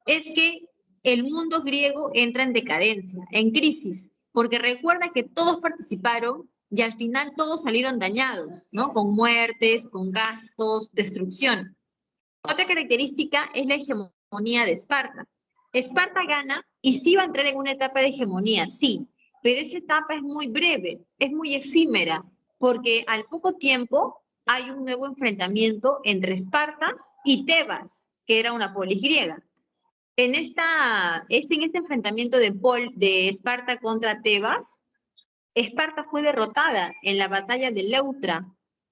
es que el mundo griego entra en decadencia, en crisis, porque recuerda que todos participaron y al final todos salieron dañados, ¿no?, con muertes, con gastos, destrucción. Otra característica es la hegemonía de Esparta. Esparta gana y sí va a entrar en una etapa de hegemonía, sí, pero esa etapa es muy breve, es muy efímera, porque al poco tiempo hay un nuevo enfrentamiento entre Esparta y Tebas, que era una polis griega. En este enfrentamiento de Esparta contra Tebas, Esparta fue derrotada en la batalla de Leuctra,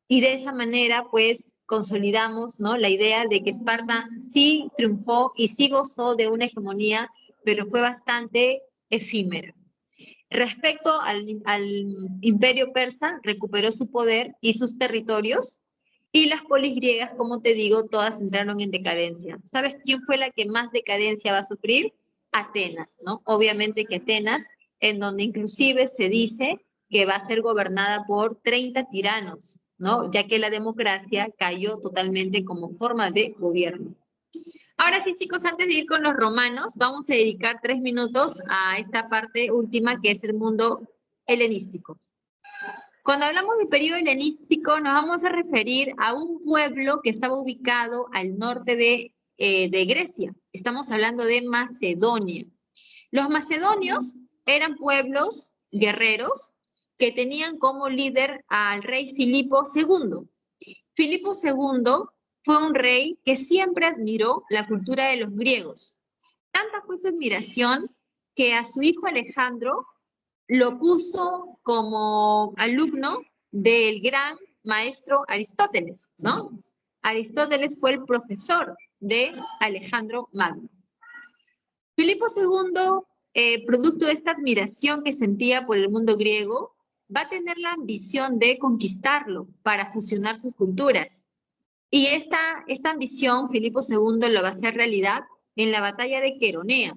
y de esa manera, pues, consolidamos, ¿no?, la idea de que Esparta sí triunfó y sí gozó de una hegemonía, pero fue bastante efímera. Respecto al imperio persa, recuperó su poder y sus territorios, y las polis griegas, como te digo, todas entraron en decadencia. ¿Sabes quién fue la que más decadencia va a sufrir? Atenas, ¿no? Obviamente que Atenas, en donde inclusive se dice que va a ser gobernada por 30 tiranos, ¿no? Ya que la democracia cayó totalmente como forma de gobierno. Ahora sí, chicos, antes de ir con los romanos, vamos a dedicar 3 minutos a esta parte última que es el mundo helenístico. Cuando hablamos de periodo helenístico, nos vamos a referir a un pueblo que estaba ubicado al norte de Grecia. Estamos hablando de Macedonia. Los macedonios eran pueblos guerreros que tenían como líder al rey Filipo II. Filipo II fue un rey que siempre admiró la cultura de los griegos. Tanta fue su admiración que a su hijo Alejandro lo puso como alumno del gran maestro Aristóteles, ¿no? Aristóteles fue el profesor de Alejandro Magno. Filipo II, producto de esta admiración que sentía por el mundo griego, va a tener la ambición de conquistarlo para fusionar sus culturas. Y esta ambición, Filipo II lo va a hacer realidad en la batalla de Queronea,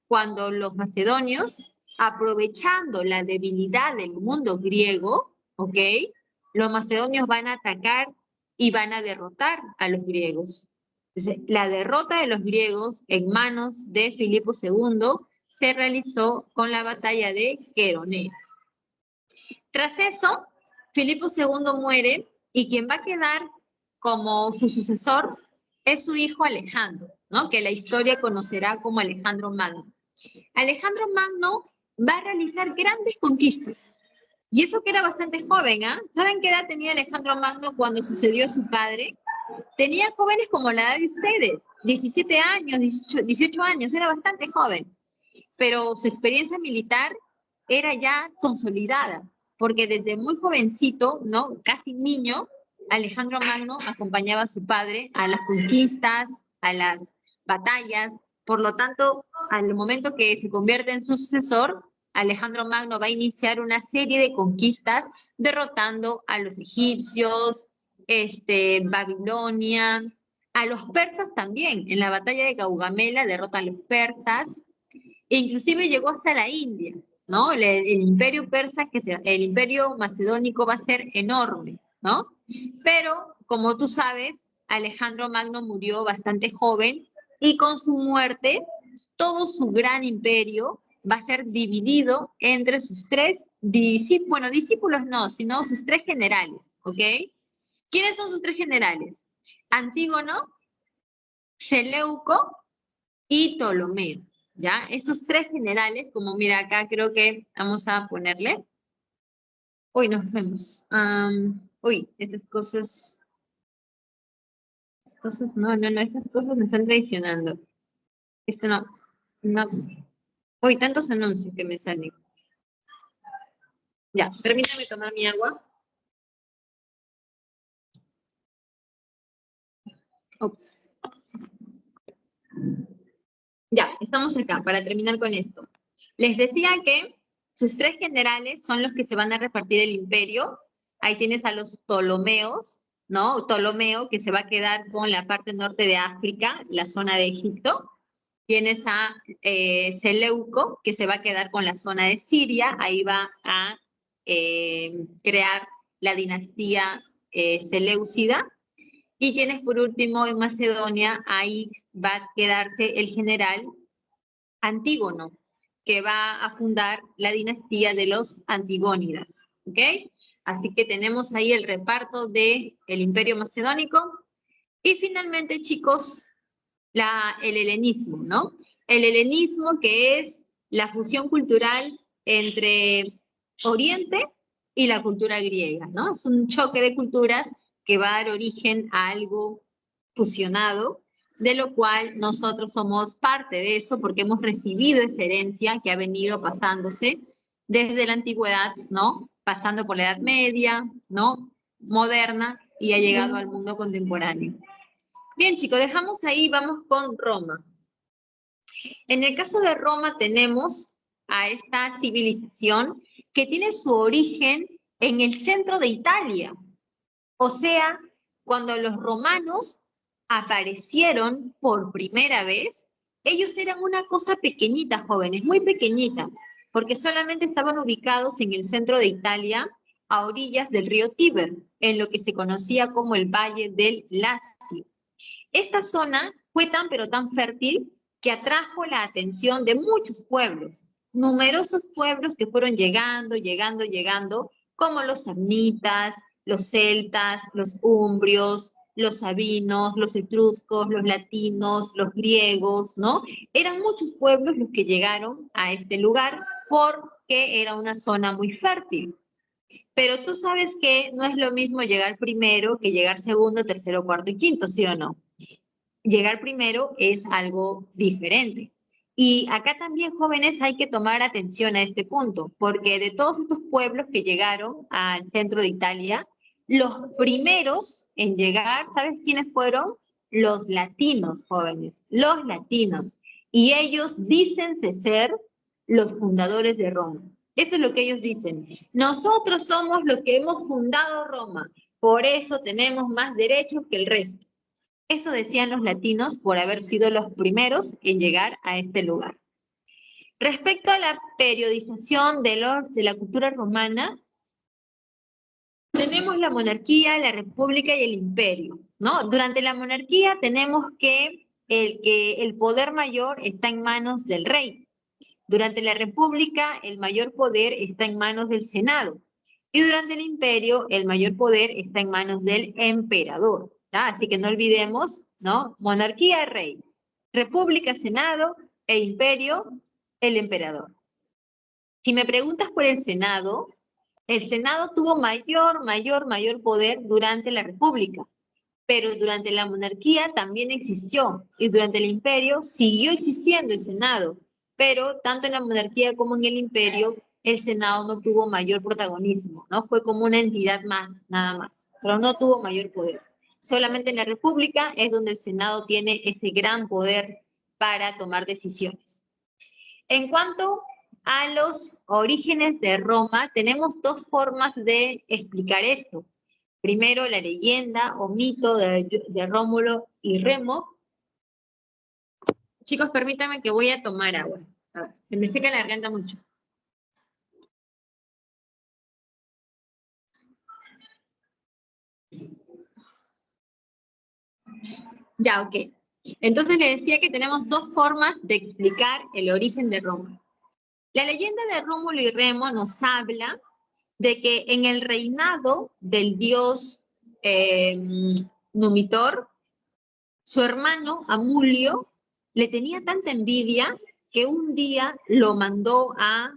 cuando los macedonios, aprovechando la debilidad del mundo griego, ¿ok? Los macedonios van a atacar y van a derrotar a los griegos. Entonces, la derrota de los griegos en manos de Filipo II se realizó con la batalla de Queronea. Tras eso, Filipo II muere y quien va a quedar como su sucesor es su hijo Alejandro, ¿no? Que la historia conocerá como Alejandro Magno. Alejandro Magno va a realizar grandes conquistas. Y eso que era bastante joven, ¿ah? ¿Saben qué edad tenía Alejandro Magno cuando sucedió a su padre? Tenía jóvenes como la edad de ustedes, 17 años, 18 años, era bastante joven. Pero su experiencia militar era ya consolidada, porque desde muy jovencito, ¿no? Casi niño, Alejandro Magno acompañaba a su padre a las conquistas, a las batallas. Por lo tanto, al momento que se convierte en su sucesor, Alejandro Magno va a iniciar una serie de conquistas derrotando a los egipcios, Babilonia, a los persas también. En la batalla de Gaugamela derrota a los persas, e inclusive llegó hasta la India, ¿no? El imperio persa, el imperio macedónico va a ser enorme, ¿no? Pero, como tú sabes, Alejandro Magno murió bastante joven y con su muerte, todo su gran imperio va a ser dividido entre sus discípulos no, sino sus 3 generales, ¿ok? ¿Quiénes son sus 3 generales? Antígono, Seleuco y Ptolomeo, ¿ya? Estos 3 generales, como mira acá, creo que vamos a ponerle. Uy, nos vemos. Uy, estas cosas, no, estas cosas me están traicionando. Esto no, no. Uy, tantos anuncios que me salen. Ya, permítame tomar mi agua. Ups. Ya, estamos acá para terminar con esto. Les decía que sus 3 generales son los que se van a repartir el imperio. Ahí tienes a los Ptolomeos, ¿no? Ptolomeo, que se va a quedar con la parte norte de África, la zona de Egipto. Tienes a Seleuco, que se va a quedar con la zona de Siria. Ahí va a crear la dinastía seleucida. Y tienes por último en Macedonia, ahí va a quedarse el general Antígono, que va a fundar la dinastía de los Antigónidas, ¿ok? Así que tenemos ahí el reparto del Imperio Macedónico. Y finalmente, chicos, el helenismo, ¿no? El helenismo, que es la fusión cultural entre Oriente y la cultura griega, ¿no? Es un choque de culturas que va a dar origen a algo fusionado, de lo cual nosotros somos parte de eso porque hemos recibido esa herencia que ha venido pasándose desde la antigüedad, ¿no? Pasando por la Edad Media, ¿no? Moderna, y ha llegado al mundo contemporáneo. Bien, chicos, dejamos ahí, vamos con Roma. En el caso de Roma tenemos a esta civilización que tiene su origen en el centro de Italia. O sea, cuando los romanos aparecieron por primera vez, ellos eran una cosa pequeñita, jóvenes, muy pequeñita, porque solamente estaban ubicados en el centro de Italia, a orillas del río Tíber, en lo que se conocía como el Valle del Lacio. Esta zona fue tan pero tan fértil que atrajo la atención de muchos pueblos, numerosos pueblos que fueron llegando, como los samnitas, los celtas, los umbrios, los sabinos, los etruscos, los latinos, los griegos, ¿no? Eran muchos pueblos los que llegaron a este lugar porque era una zona muy fértil. Pero tú sabes que no es lo mismo llegar primero que llegar segundo, tercero, cuarto y quinto, ¿sí o no? Llegar primero es algo diferente. Y acá también, jóvenes, hay que tomar atención a este punto, porque de todos estos pueblos que llegaron al centro de Italia, los primeros en llegar, ¿sabes quiénes fueron? Los latinos, jóvenes, los latinos. Y ellos dicen ser los fundadores de Roma. Eso es lo que ellos dicen. Nosotros somos los que hemos fundado Roma, por eso tenemos más derechos que el resto. Eso decían los latinos por haber sido los primeros en llegar a este lugar. Respecto a la periodización de la cultura romana, tenemos la monarquía, la república y el imperio, ¿no? Durante la monarquía tenemos que el poder mayor está en manos del rey. Durante la república, el mayor poder está en manos del senado. Y durante el imperio, el mayor poder está en manos del emperador. ¿Tá? Así que no olvidemos, ¿no? Monarquía, rey. República, senado. E imperio, el emperador. Si me preguntas por el Senado tuvo mayor poder durante la república. Pero durante la monarquía también existió. Y durante el imperio siguió existiendo el Senado. Pero tanto en la monarquía como en el imperio, el Senado no tuvo mayor protagonismo, ¿no? Fue como una entidad más, nada más, pero no tuvo mayor poder. Solamente en la República es donde el Senado tiene ese gran poder para tomar decisiones. En cuanto a los orígenes de Roma, tenemos dos formas de explicar esto. Primero, la leyenda o mito de Rómulo y Remo. Chicos, permítanme que voy a tomar agua. A ver, se me seca la garganta mucho. Ya, ok. Entonces les decía que tenemos dos formas de explicar el origen de Roma. La leyenda de Rómulo y Remo nos habla de que en el reinado del dios Numitor, su hermano Amulio le tenía tanta envidia que un día lo mandó a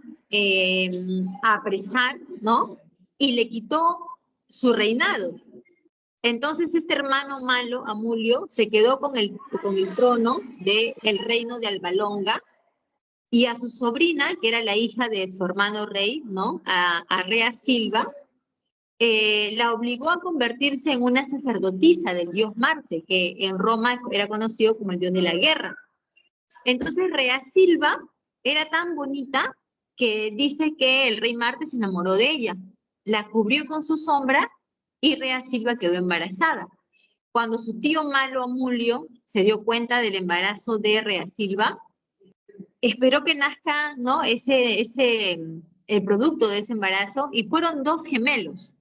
apresar, ¿no? Y le quitó su reinado. Entonces este hermano malo, Amulio, se quedó con el trono del reino de Albalonga y a su sobrina, que era la hija de su hermano rey, ¿no? A Rea Silva, la obligó a convertirse en una sacerdotisa del dios Marte, que en Roma era conocido como el dios de la guerra. Entonces Rea Silva era tan bonita que dice que el rey Marte se enamoró de ella, la cubrió con su sombra y Rea Silva quedó embarazada. Cuando su tío malo Amulio se dio cuenta del embarazo de Rea Silva, esperó que nazca, ¿no? El producto de ese embarazo y fueron dos gemelos,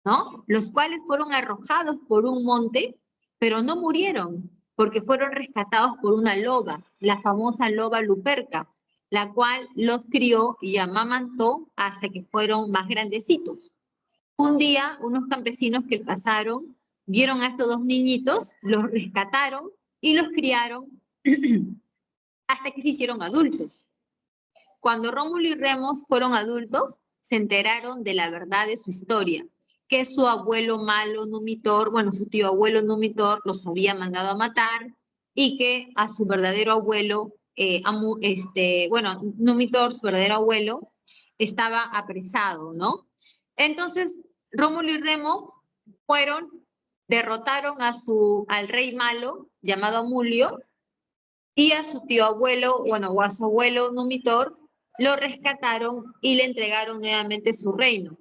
¿no? Los cuales fueron arrojados por un monte, pero no murieron, porque fueron rescatados por una loba, la famosa loba Luperca, la cual los crió y amamantó hasta que fueron más grandecitos. Un día, unos campesinos que pasaron, vieron a estos dos niñitos, los rescataron y los criaron hasta que se hicieron adultos. Cuando Rómulo y Remus fueron adultos, se enteraron de la verdad de su historia, que su abuelo malo Numitor, bueno, su tío abuelo Numitor los había mandado a matar y que a su verdadero abuelo, Numitor, su verdadero abuelo, estaba apresado, ¿no? Entonces, Rómulo y Remo derrotaron al rey malo llamado Amulio y a su tío abuelo, bueno, o a su abuelo Numitor, lo rescataron y le entregaron nuevamente su reino.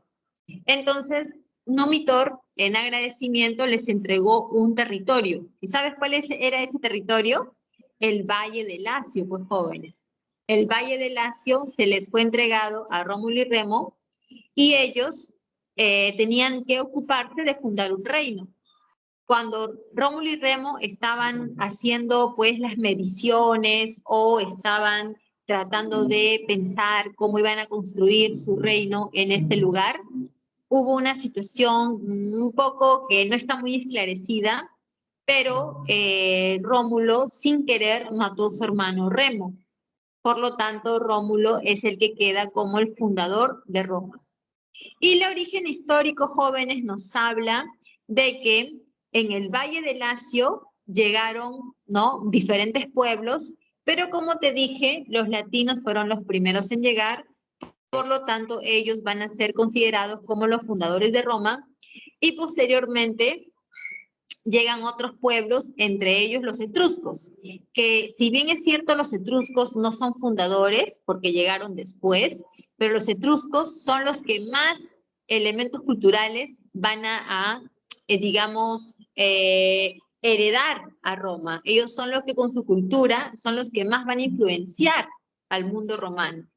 Entonces, Numitor, en agradecimiento, les entregó un territorio. ¿Y sabes cuál era ese territorio? El Valle de Lacio, pues jóvenes. El Valle de Lacio se les fue entregado a Rómulo y Remo y ellos tenían que ocuparse de fundar un reino. Cuando Rómulo y Remo estaban haciendo pues las mediciones o estaban tratando de pensar cómo iban a construir su reino en este lugar, hubo una situación un poco que no está muy esclarecida, pero Rómulo sin querer mató a su hermano Remo. Por lo tanto, Rómulo es el que queda como el fundador de Roma. Y el origen histórico, jóvenes, nos habla de que en el Valle de Lacio llegaron, ¿no?, diferentes pueblos, pero como te dije, los latinos fueron los primeros en llegar, por lo tanto, ellos van a ser considerados como los fundadores de Roma y posteriormente llegan otros pueblos, entre ellos los etruscos, que si bien es cierto los etruscos no son fundadores porque llegaron después, pero los etruscos son los que más elementos culturales van digamos, heredar a Roma. Ellos son los que con su cultura son los que más van a influenciar al mundo romano.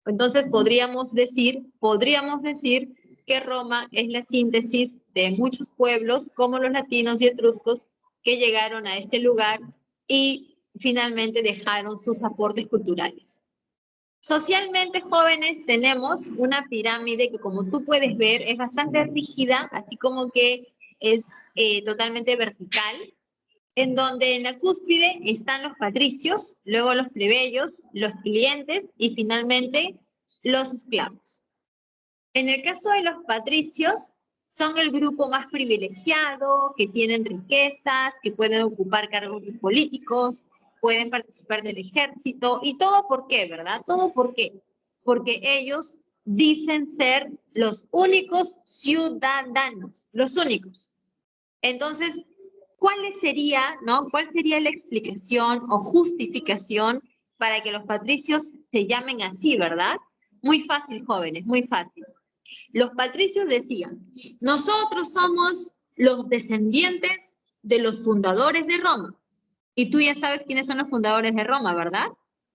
Entonces podríamos decir que Roma es la síntesis de muchos pueblos como los latinos y etruscos que llegaron a este lugar y finalmente dejaron sus aportes culturales. Socialmente, jóvenes, tenemos una pirámide que, como tú puedes ver, es bastante rígida, así como que es totalmente vertical, en donde en la cúspide están los patricios, luego los plebeyos, los clientes y finalmente los esclavos. En el caso de los patricios, son el grupo más privilegiado, que tienen riquezas, que pueden ocupar cargos políticos, pueden participar del ejército, y todo ¿por qué, verdad? Todo ¿por qué? Porque ellos dicen ser los únicos ciudadanos, los únicos. Entonces, ¿cuál sería la explicación o justificación para que los patricios se llamen así, verdad? Muy fácil, jóvenes, muy fácil. Los patricios decían, nosotros somos los descendientes de los fundadores de Roma. Y tú ya sabes quiénes son los fundadores de Roma, ¿verdad?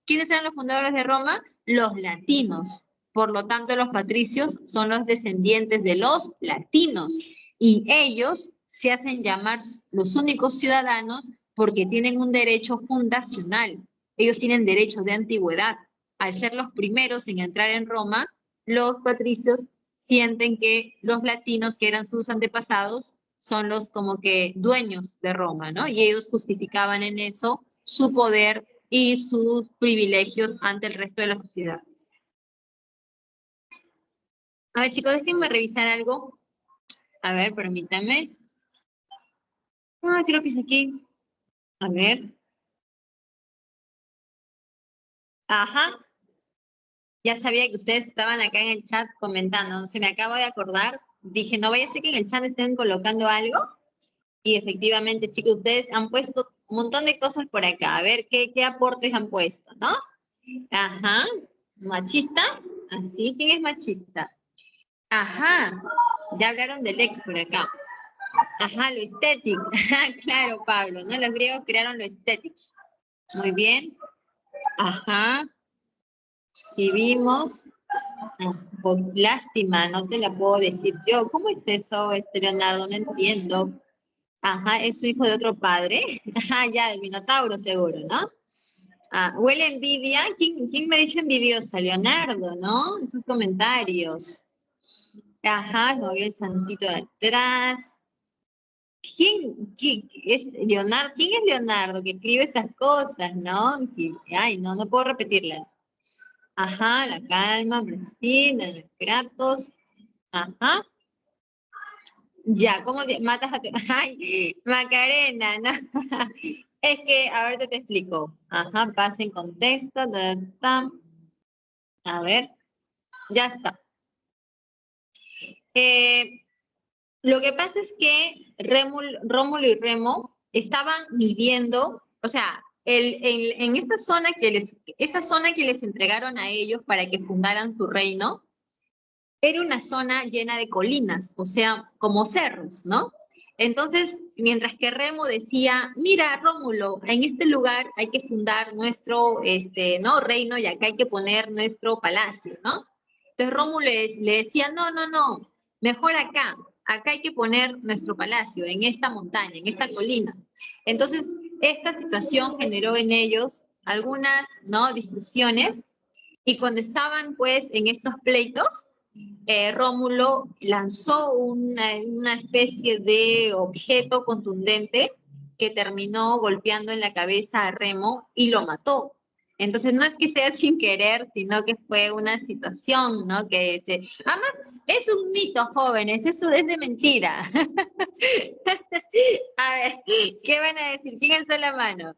¿Quiénes eran los fundadores de Roma? Los latinos. Por lo tanto, los patricios son los descendientes de los latinos. Y ellos se hacen llamar los únicos ciudadanos porque tienen un derecho fundacional. Ellos tienen derecho de antigüedad. Al ser los primeros en entrar en Roma, los patricios sienten que los latinos, que eran sus antepasados, son los como que dueños de Roma, ¿no? Y ellos justificaban en eso su poder y sus privilegios ante el resto de la sociedad. A ver, chicos, déjenme revisar algo. A ver, permítanme. Ah, creo que es aquí. A ver. Ajá. Ya sabía que ustedes estaban acá en el chat comentando. Se me acaba de acordar. Dije, no vaya a ser que en el chat estén colocando algo. Y efectivamente, chicos, ustedes han puesto un montón de cosas por acá. A ver qué aportes han puesto, ¿no? Ajá. ¿Machistas? Así, ¿quién es machista? Ajá. Ya hablaron del ex por acá. Ajá, lo estético. Claro, Pablo, ¿no? Los griegos crearon lo estético. Muy bien. Ajá. Si vimos. Lástima, no te la puedo decir yo. ¿Cómo es eso, Leonardo? No entiendo. Ajá, es su hijo de otro padre. Ajá, ya, el Minotauro seguro, ¿no? Ah, huele a envidia. ¿Quién me ha dicho envidiosa? Leonardo, ¿no? Esos comentarios. Ajá, no vio el santito de atrás. ¿Quién es Leonardo? ¿Quién es Leonardo que escribe estas cosas, no? Ay, no puedo repetirlas. Ajá, la calma, Brasil, el Kratos. Ajá. Ya, ¿cómo matas a tu... Ay, Macarena, ¿no? Es que, a ver, te explico. Ajá, pasa en contexto. A ver, ya está. Lo que pasa es que Rómulo y Remo estaban midiendo, o sea, en esta zona esa zona que les entregaron a ellos para que fundaran su reino, era una zona llena de colinas, o sea, como cerros, ¿no? Entonces, mientras que Remo decía, mira, Rómulo, en este lugar hay que fundar nuestro, ¿no? Reino y acá hay que poner nuestro palacio, ¿no? Entonces Rómulo le decía, no, no, no, mejor acá hay que poner nuestro palacio, en esta montaña, en esta colina. Entonces, esta situación generó en ellos algunas, ¿no? Discusiones, y cuando estaban, pues, en estos pleitos, Rómulo lanzó una especie de objeto contundente que terminó golpeando en la cabeza a Remo y lo mató. Entonces no es que sea sin querer, sino que fue una situación, ¿no? Además, es un mito, jóvenes, eso es de mentira. A ver, ¿qué van a decir? ¿Quién alzó la mano?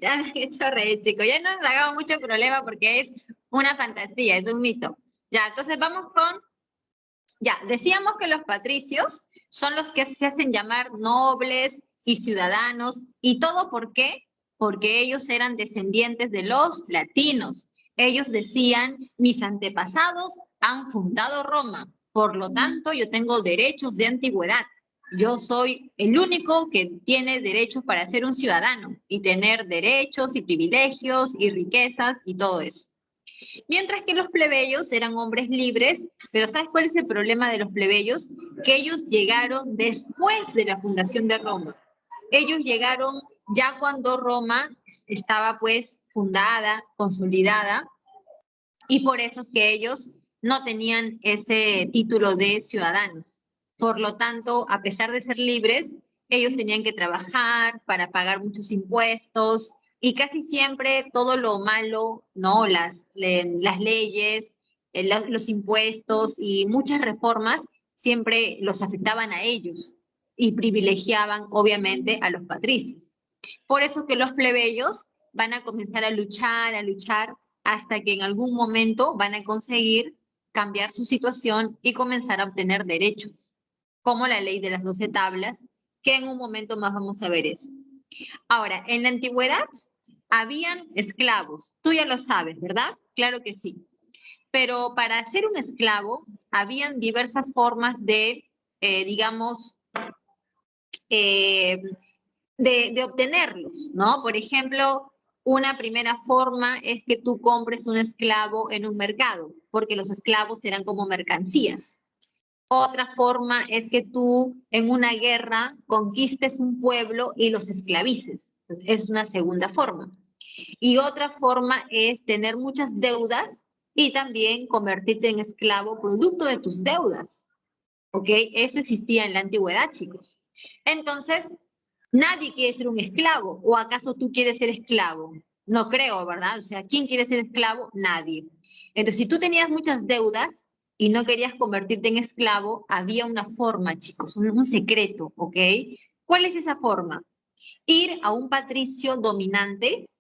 Ya me he hecho reír, chicos. Ya no nos hagamos mucho problema porque es una fantasía, es un mito. Ya, entonces vamos con... Ya, decíamos que los patricios son los que se hacen llamar nobles y ciudadanos. ¿Y todo por qué? Porque ellos eran descendientes de los latinos. Ellos decían, mis antepasados han fundado Roma, por lo tanto yo tengo derechos de antigüedad. Yo soy el único que tiene derechos para ser un ciudadano y tener derechos y privilegios y riquezas y todo eso. Mientras que los plebeyos eran hombres libres, pero ¿sabes cuál es el problema de los plebeyos? Que ellos llegaron después de la fundación de Roma. Ellos llegaron ya cuando Roma estaba pues fundada, consolidada, y por eso es que ellos no tenían ese título de ciudadanos. Por lo tanto, a pesar de ser libres, ellos tenían que trabajar para pagar muchos impuestos y casi siempre todo lo malo, ¿no? Las leyes, los impuestos y muchas reformas siempre los afectaban a ellos y privilegiaban obviamente a los patricios. Por eso que los plebeyos van a comenzar a luchar, hasta que en algún momento van a conseguir cambiar su situación y comenzar a obtener derechos, como la ley de las 12 tablas, que en un momento más vamos a ver eso. Ahora, en la antigüedad habían esclavos, tú ya lo sabes, ¿verdad? Claro que sí. Pero para ser un esclavo, habían diversas formas de, digamos, eh, de obtenerlos, ¿no? Por ejemplo, una primera forma es que tú compres un esclavo en un mercado, porque los esclavos eran como mercancías. Otra forma es que tú en una guerra conquistes un pueblo y los esclavices. Entonces, es una segunda forma. Y otra forma es tener muchas deudas y también convertirte en esclavo producto de tus deudas. ¿Ok? Eso existía en la antigüedad, chicos. Entonces, nadie quiere ser un esclavo. ¿O acaso tú quieres ser esclavo? No creo, ¿verdad? O sea, ¿quién quiere ser esclavo? Nadie. Entonces, si tú tenías muchas deudas y no querías convertirte en esclavo, había una forma, chicos, un secreto, ¿ok? ¿Cuál es esa forma? Ir a un patricio dominante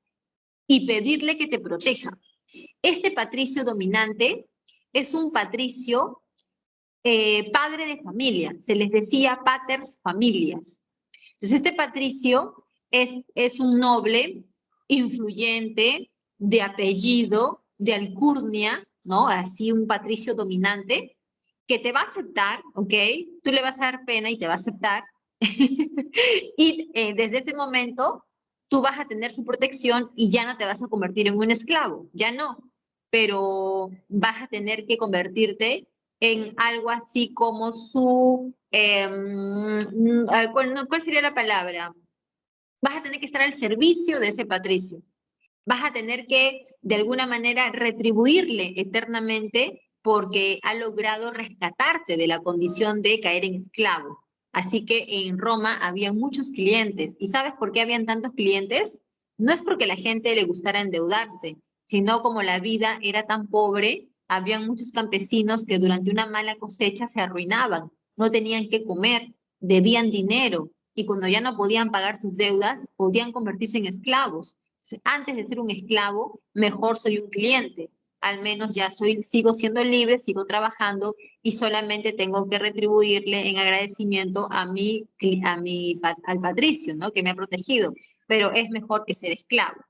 y pedirle que te proteja. Este patricio dominante es un patricio padre de familia, se les decía paters familias. Entonces, este patricio es un noble influyente, de apellido, de alcurnia, ¿no? Así un patricio dominante, que te va a aceptar, ¿ok? Tú le vas a dar pena y te va a aceptar. Y desde ese momento, tú vas a tener su protección y ya no te vas a convertir en un esclavo, ya no, pero vas a tener que convertirte en algo así como su, ¿cuál sería la palabra? Vas a tener que estar al servicio de ese patricio. Vas a tener que, de alguna manera, retribuirle eternamente porque ha logrado rescatarte de la condición de caer en esclavo. Así que en Roma había muchos clientes. ¿Y sabes por qué habían tantos clientes? No es porque la gente le gustara endeudarse, sino como la vida era tan pobre, habían muchos campesinos que durante una mala cosecha se arruinaban, no tenían qué comer, debían dinero y cuando ya no podían pagar sus deudas, podían convertirse en esclavos. Antes de ser un esclavo, mejor soy un cliente. al menos ya sigo siendo libre, sigo trabajando y solamente tengo que retribuirle en agradecimiento al patricio, ¿no? Que me ha protegido, pero es mejor que ser esclavo.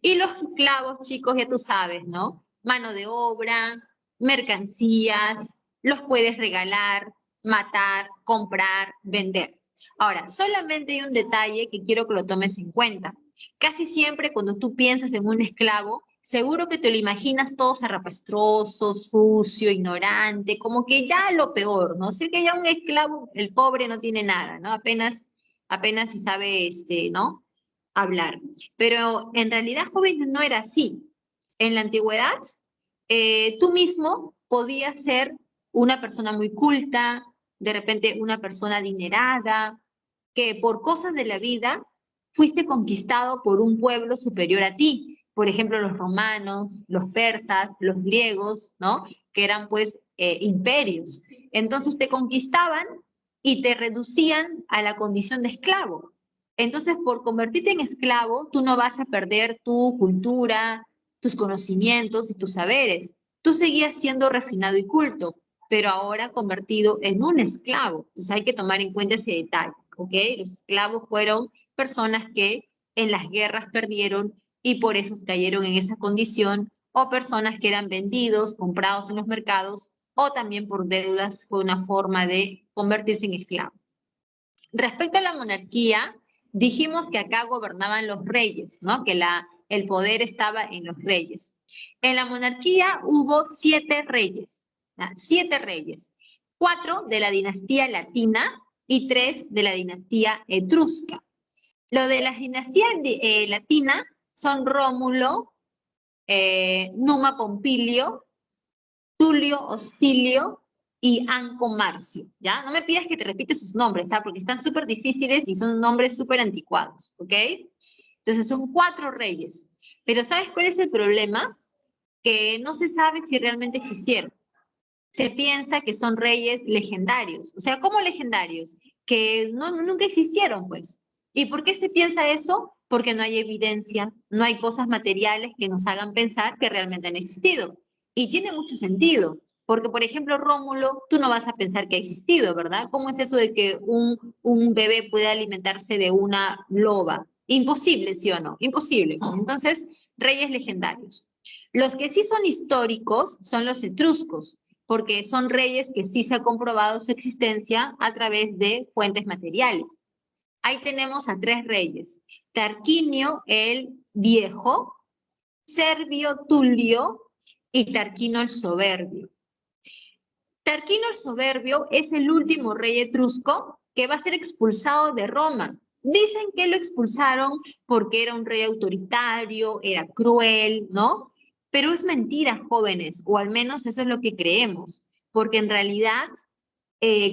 Y los esclavos, chicos, ya tú sabes, ¿no? Mano de obra, mercancías, los puedes regalar, matar, comprar, vender. Ahora, solamente hay un detalle que quiero que lo tomes en cuenta. Casi siempre cuando tú piensas en un esclavo, seguro que te lo imaginas todo zarrapastroso, sucio, ignorante, como que ya lo peor, ¿no? Sé que ya un esclavo, el pobre no tiene nada, ¿no? Apenas si sabe, ¿no? Hablar. Pero en realidad, joven, no era así. En la antigüedad, tú mismo podías ser una persona muy culta, de repente una persona adinerada, que por cosas de la vida fuiste conquistado por un pueblo superior a ti. Por ejemplo, los romanos, los persas, los griegos, ¿no? Que eran pues imperios. Entonces te conquistaban y te reducían a la condición de esclavo. Entonces, por convertirte en esclavo, tú no vas a perder tu cultura, tus conocimientos y tus saberes. Tú seguías siendo refinado y culto, pero ahora convertido en un esclavo. Entonces hay que tomar en cuenta ese detalle, ¿ok? Los esclavos fueron personas que en las guerras perdieron y por eso cayeron en esa condición, o personas que eran vendidos, comprados en los mercados, o también por deudas fue una forma de convertirse en esclavo. Respecto a la monarquía, dijimos que acá gobernaban los reyes, ¿no? Que el poder estaba en los reyes. En la monarquía hubo 7 reyes, ¿ya? 7 reyes, 4 de la dinastía latina y 3 de la dinastía etrusca. Lo de la dinastía latina son Rómulo, Numa Pompilio, Tulio Hostilio y Anco Marcio, ¿ya? No me pidas que te repite sus nombres, ¿ah? Porque están súper difíciles y son nombres súper anticuados, ¿ok? Entonces son 4 reyes. Pero ¿sabes cuál es el problema? Que no se sabe si realmente existieron. Se piensa que son reyes legendarios. O sea, ¿cómo legendarios? Que nunca existieron, pues. ¿Y por qué se piensa eso? Porque no hay evidencia, no hay cosas materiales que nos hagan pensar que realmente han existido. Y tiene mucho sentido, porque por ejemplo Rómulo, tú no vas a pensar que ha existido, ¿verdad? ¿Cómo es eso de que un bebé puede alimentarse de una loba? Imposible, ¿sí o no? Imposible. Entonces, reyes legendarios. Los que sí son históricos son los etruscos, porque son reyes que sí se ha comprobado su existencia a través de fuentes materiales. Ahí tenemos a 3 reyes: Tarquinio el Viejo, Servio Tulio y Tarquino el Soberbio. Tarquino el Soberbio es el último rey etrusco que va a ser expulsado de Roma. Dicen que lo expulsaron porque era un rey autoritario, era cruel, ¿no? Pero es mentira, jóvenes, o al menos eso es lo que creemos, porque en realidad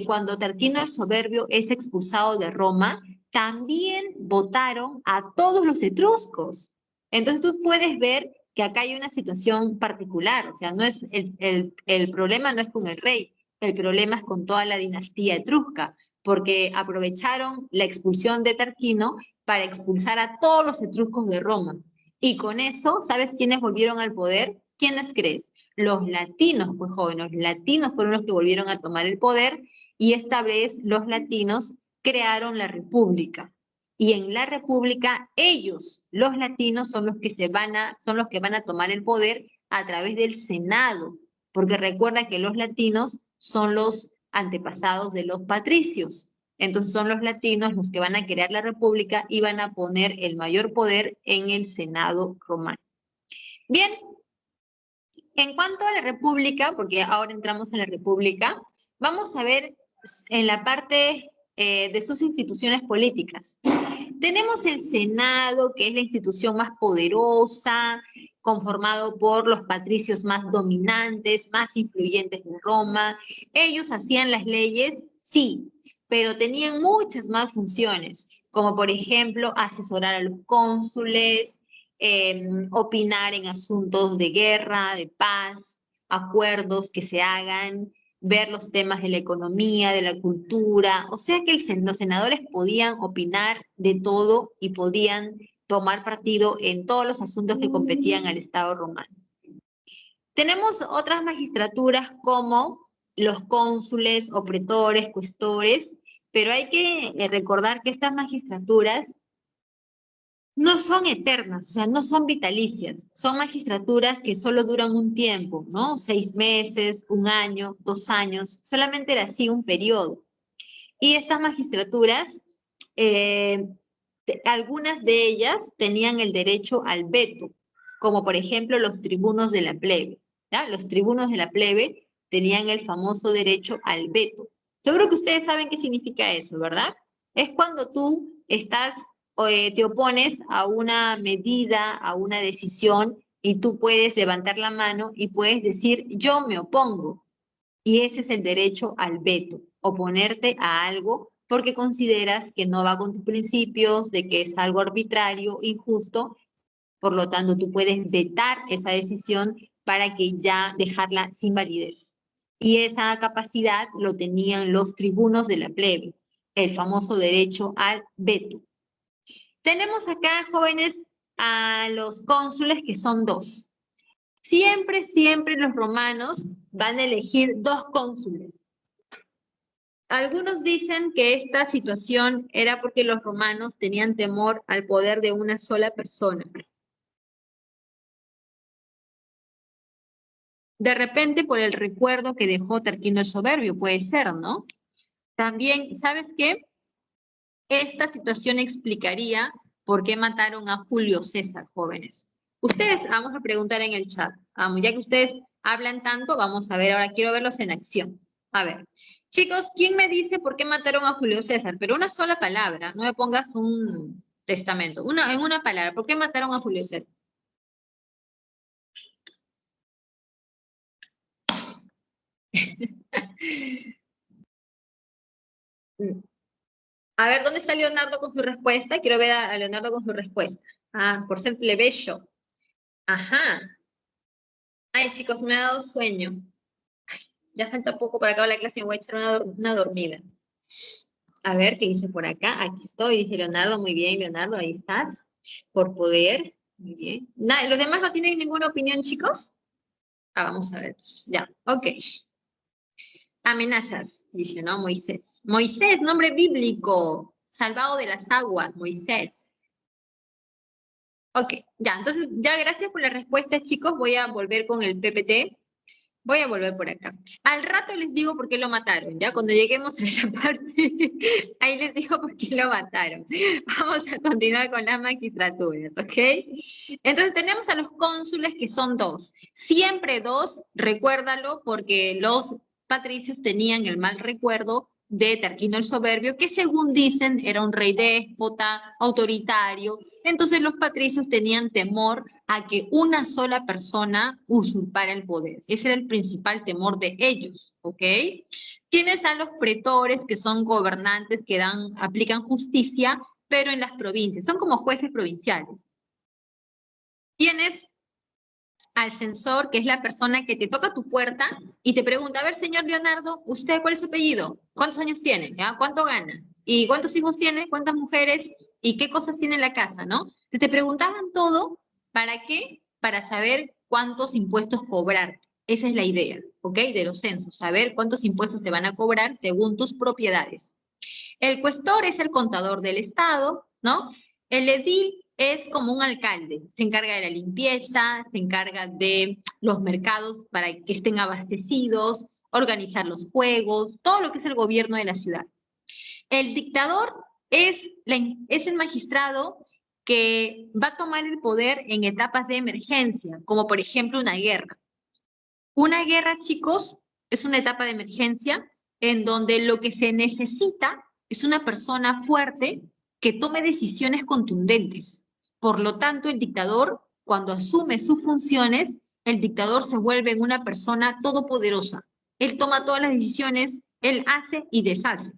cuando Tarquino el Soberbio es expulsado de Roma, también votaron a todos los etruscos. Entonces tú puedes ver que acá hay una situación particular, o sea, no es el problema no es con el rey, el problema es con toda la dinastía etrusca, porque aprovecharon la expulsión de Tarquino para expulsar a todos los etruscos de Roma. Y con eso, ¿sabes quiénes volvieron al poder? ¿Quiénes crees? Los latinos, pues jóvenes, los latinos fueron los que volvieron a tomar el poder y esta vez los latinos crearon la república. Y en la república ellos, los latinos, son los que van a tomar el poder a través del Senado, porque recuerda que los latinos son los antepasados de los patricios. Entonces son los latinos los que van a crear la república y van a poner el mayor poder en el Senado romano. Bien, en cuanto a la república, porque ahora entramos en la república, vamos a ver en la parte de sus instituciones políticas. Tenemos el Senado, que es la institución más poderosa, conformado por los patricios más dominantes, más influyentes de Roma. Ellos hacían las leyes, sí, pero tenían muchas más funciones, como por ejemplo asesorar a los cónsules, opinar en asuntos de guerra, de paz, acuerdos que se hagan, ver los temas de la economía, de la cultura, o sea que los senadores podían opinar de todo y podían tomar partido en todos los asuntos que competían al Estado romano. Tenemos otras magistraturas como los cónsules, opretores, cuestores, pero hay que recordar que estas magistraturas no son eternas, o sea, no son vitalicias, son magistraturas que solo duran un tiempo, ¿no? 6 meses, un año, 2 años, solamente era así un periodo. Y estas magistraturas, eh, algunas de ellas tenían el derecho al veto, como por ejemplo los tribunos de la plebe, ¿ya? Los tribunos de la plebe tenían el famoso derecho al veto. Seguro que ustedes saben qué significa eso, ¿verdad? Es cuando tú estás, te opones a una medida, a una decisión, y tú puedes levantar la mano y puedes decir, yo me opongo. Y ese es el derecho al veto, oponerte a algo porque consideras que no va con tus principios, de que es algo arbitrario, injusto, por lo tanto tú puedes vetar esa decisión para que ya dejarla sin validez. Y esa capacidad lo tenían los tribunos de la plebe, el famoso derecho al veto. Tenemos acá, jóvenes, a los cónsules que son dos. Siempre, siempre los romanos van a elegir dos cónsules. Algunos dicen que esta situación era porque los romanos tenían temor al poder de una sola persona. De repente por el recuerdo que dejó Tarquino el Soberbio, puede ser, ¿no? También, ¿sabes qué? Esta situación explicaría por qué mataron a Julio César, jóvenes. Ustedes, vamos a preguntar en el chat. Ya que ustedes hablan tanto, vamos a ver, ahora quiero verlos en acción. A ver, chicos, ¿quién me dice por qué mataron a Julio César? Pero una sola palabra, no me pongas un testamento. En una palabra, ¿por qué mataron a Julio César? A ver, ¿dónde está Leonardo con su respuesta? Quiero ver a Leonardo con su respuesta. Ah, por ser plebeyo. Ajá. Ay, chicos, me ha dado sueño. Ya falta poco para acabar la clase, me voy a echar una dormida. A ver, ¿qué dice por acá? Aquí estoy, dice Leonardo. Muy bien, Leonardo, ahí estás. Por poder. Muy bien. ¿Los demás no tienen ninguna opinión, chicos? Vamos a ver. Ya, ok. Amenazas, dice, ¿no? Moisés. Moisés, nombre bíblico. Salvado de las aguas, Moisés. Ok, ya, entonces, ya gracias por la respuesta, chicos. Voy a volver con el PPT. Voy a volver por acá. Al rato les digo por qué lo mataron, ¿ya? Cuando lleguemos a esa parte, ahí les digo por qué lo mataron. Vamos a continuar con las magistraturas, ¿ok? Entonces tenemos a los cónsules que son dos. Siempre dos, recuérdalo, porque los patricios tenían el mal recuerdo de Tarquino el Soberbio, que según dicen era un rey déspota, autoritario. Entonces los patricios tenían temor a que una sola persona usurpara el poder. Ese era el principal temor de ellos, ¿ok? Tienes a los pretores, que son gobernantes que aplican justicia, pero en las provincias. Son como jueces provinciales. Tienes al censor, que es la persona que te toca tu puerta y te pregunta, a ver, señor Leonardo, ¿usted cuál es su apellido? ¿Cuántos años tiene? ¿Ya? ¿Cuánto gana? ¿Y cuántos hijos tiene? ¿Cuántas mujeres? ¿Y qué cosas tiene en la casa? ¿No? Te preguntaban todo, ¿para qué? Para saber cuántos impuestos cobrar. Esa es la idea, ¿ok? De los censos, saber cuántos impuestos te van a cobrar según tus propiedades. El cuestor es el contador del Estado, ¿no? El edil es como un alcalde, se encarga de la limpieza, se encarga de los mercados para que estén abastecidos, organizar los juegos, todo lo que es el gobierno de la ciudad. El dictador es el magistrado que va a tomar el poder en etapas de emergencia, como por ejemplo una guerra. Una guerra, chicos, es una etapa de emergencia en donde lo que se necesita es una persona fuerte que tome decisiones contundentes. Por lo tanto, el dictador, cuando asume sus funciones, el dictador se vuelve una persona todopoderosa. Él toma todas las decisiones, él hace y deshace.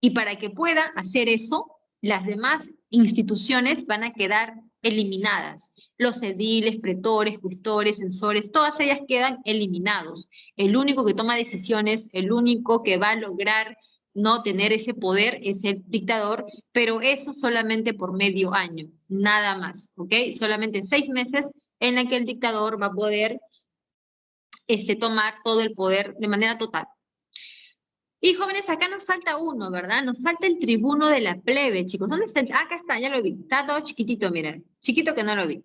Y para que pueda hacer eso, las demás instituciones van a quedar eliminadas. Los ediles, pretores, cuestores, censores, todas ellas quedan eliminados. El único que toma decisiones, el único que va a lograr no tener ese poder es el dictador, pero eso solamente por medio año, nada más, ¿ok? Solamente 6 meses en la que el dictador va a poder tomar todo el poder de manera total. Y jóvenes, acá nos falta uno, ¿verdad? Nos falta el tribuno de la plebe, chicos. ¿Dónde está? Acá está, ya lo vi. Está todo chiquitito, miren. Chiquito que no lo vi.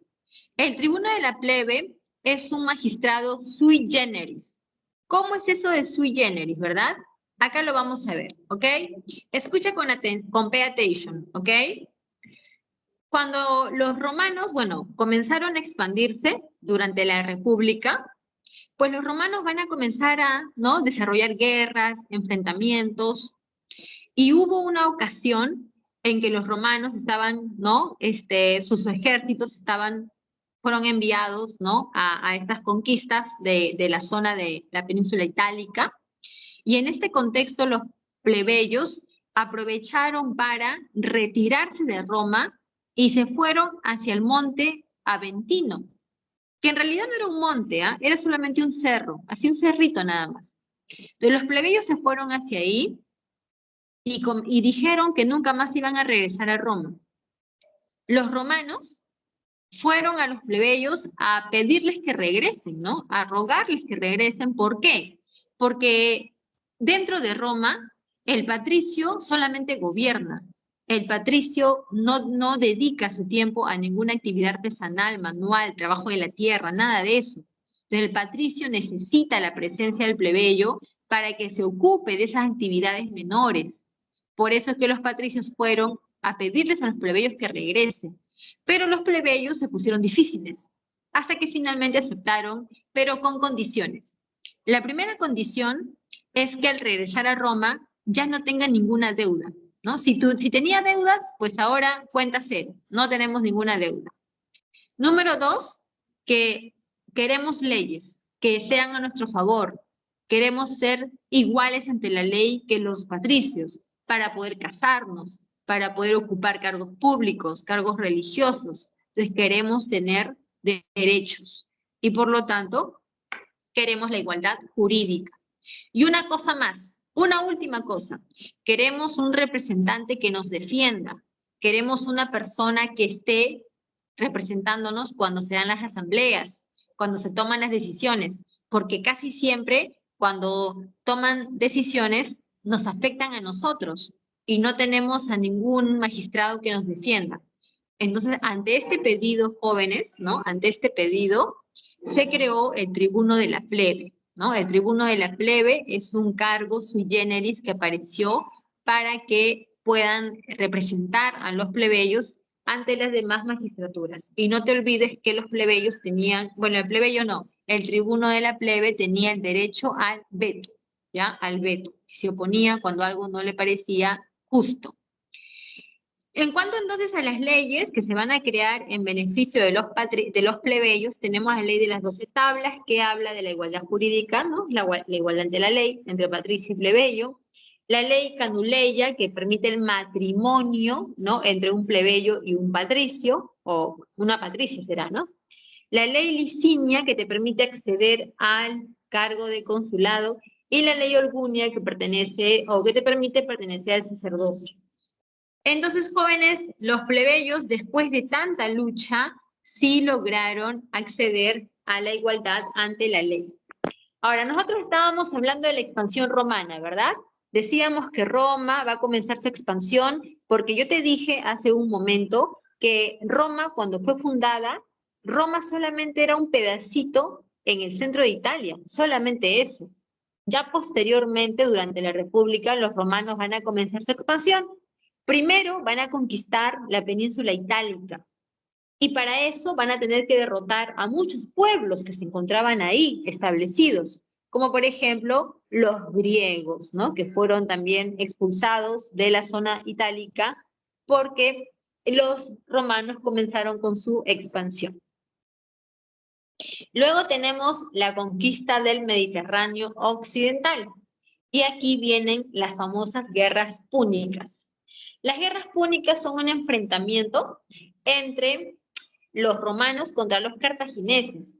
El tribuno de la plebe es un magistrado sui generis. ¿Cómo es eso de sui generis, verdad? Acá lo vamos a ver, ¿ok? Escucha con pay attention, ¿ok? Cuando los romanos, bueno, comenzaron a expandirse durante la República, pues los romanos van a comenzar a, ¿no?, desarrollar guerras, enfrentamientos, y hubo una ocasión en que los romanos estaban, ¿no?, sus ejércitos fueron enviados, ¿no?, a estas conquistas de la zona de la península itálica, y en este contexto los plebeyos aprovecharon para retirarse de Roma y se fueron hacia el monte Aventino, que en realidad no era un monte, ¿ah? Era solamente un cerro, así un cerrito nada más. Entonces los plebeyos se fueron hacia ahí y dijeron que nunca más iban a regresar a Roma. Los romanos fueron a los plebeyos a pedirles que regresen, ¿no? A rogarles que regresen. ¿Por qué? Porque dentro de Roma el patricio solamente gobierna. El patricio no dedica su tiempo a ninguna actividad artesanal, manual, trabajo de la tierra, nada de eso. Entonces el patricio necesita la presencia del plebeyo para que se ocupe de esas actividades menores. Por eso es que los patricios fueron a pedirles a los plebeyos que regresen. Pero los plebeyos se pusieron difíciles, hasta que finalmente aceptaron, pero con condiciones. La primera condición es que al regresar a Roma ya no tenga ninguna deuda, ¿no? Si tenía deudas, pues ahora cuenta cero, no tenemos ninguna deuda. Número 2, que queremos leyes que sean a nuestro favor. Queremos ser iguales ante la ley que los patricios, para poder casarnos, para poder ocupar cargos públicos, cargos religiosos. Entonces queremos tener derechos y por lo tanto queremos la igualdad jurídica. Y una cosa más, una última cosa, queremos un representante que nos defienda, queremos una persona que esté representándonos cuando se dan las asambleas, cuando se toman las decisiones, porque casi siempre cuando toman decisiones nos afectan a nosotros y no tenemos a ningún magistrado que nos defienda. Entonces, ante este pedido, jóvenes, ¿no? Ante este pedido, se creó el tribuno de la plebe, ¿no? El tribuno de la plebe es un cargo sui generis que apareció para que puedan representar a los plebeyos ante las demás magistraturas. Y no te olvides que los plebeyos tenían, bueno, el plebeyo no, el tribuno de la plebe tenía el derecho al veto, ¿ya? Al veto, que se oponía cuando algo no le parecía justo. En cuanto entonces a las leyes que se van a crear en beneficio de los plebeyos, tenemos la ley de las 12 tablas que habla de la igualdad jurídica, ¿no? La igualdad ante la ley entre patricio y plebeyo. La ley Canuleia que permite el matrimonio, ¿no?, entre un plebeyo y un patricio, o una patricia será, ¿no? La ley Licinia que te permite acceder al cargo de consulado y la ley Orgunia que pertenece o que te permite pertenecer al sacerdocio. Entonces, jóvenes, los plebeyos, después de tanta lucha, sí lograron acceder a la igualdad ante la ley. Ahora, nosotros estábamos hablando de la expansión romana, ¿verdad? Decíamos que Roma va a comenzar su expansión porque yo te dije hace un momento que Roma, cuando fue fundada, Roma solamente era un pedacito en el centro de Italia, solamente eso. Ya posteriormente, durante la República, los romanos van a comenzar su expansión. Primero van a conquistar la península itálica y para eso van a tener que derrotar a muchos pueblos que se encontraban ahí establecidos, como por ejemplo los griegos, ¿no?, que fueron también expulsados de la zona itálica porque los romanos comenzaron con su expansión. Luego tenemos la conquista del Mediterráneo occidental y aquí vienen las famosas guerras púnicas. Las guerras púnicas son un enfrentamiento entre los romanos contra los cartagineses.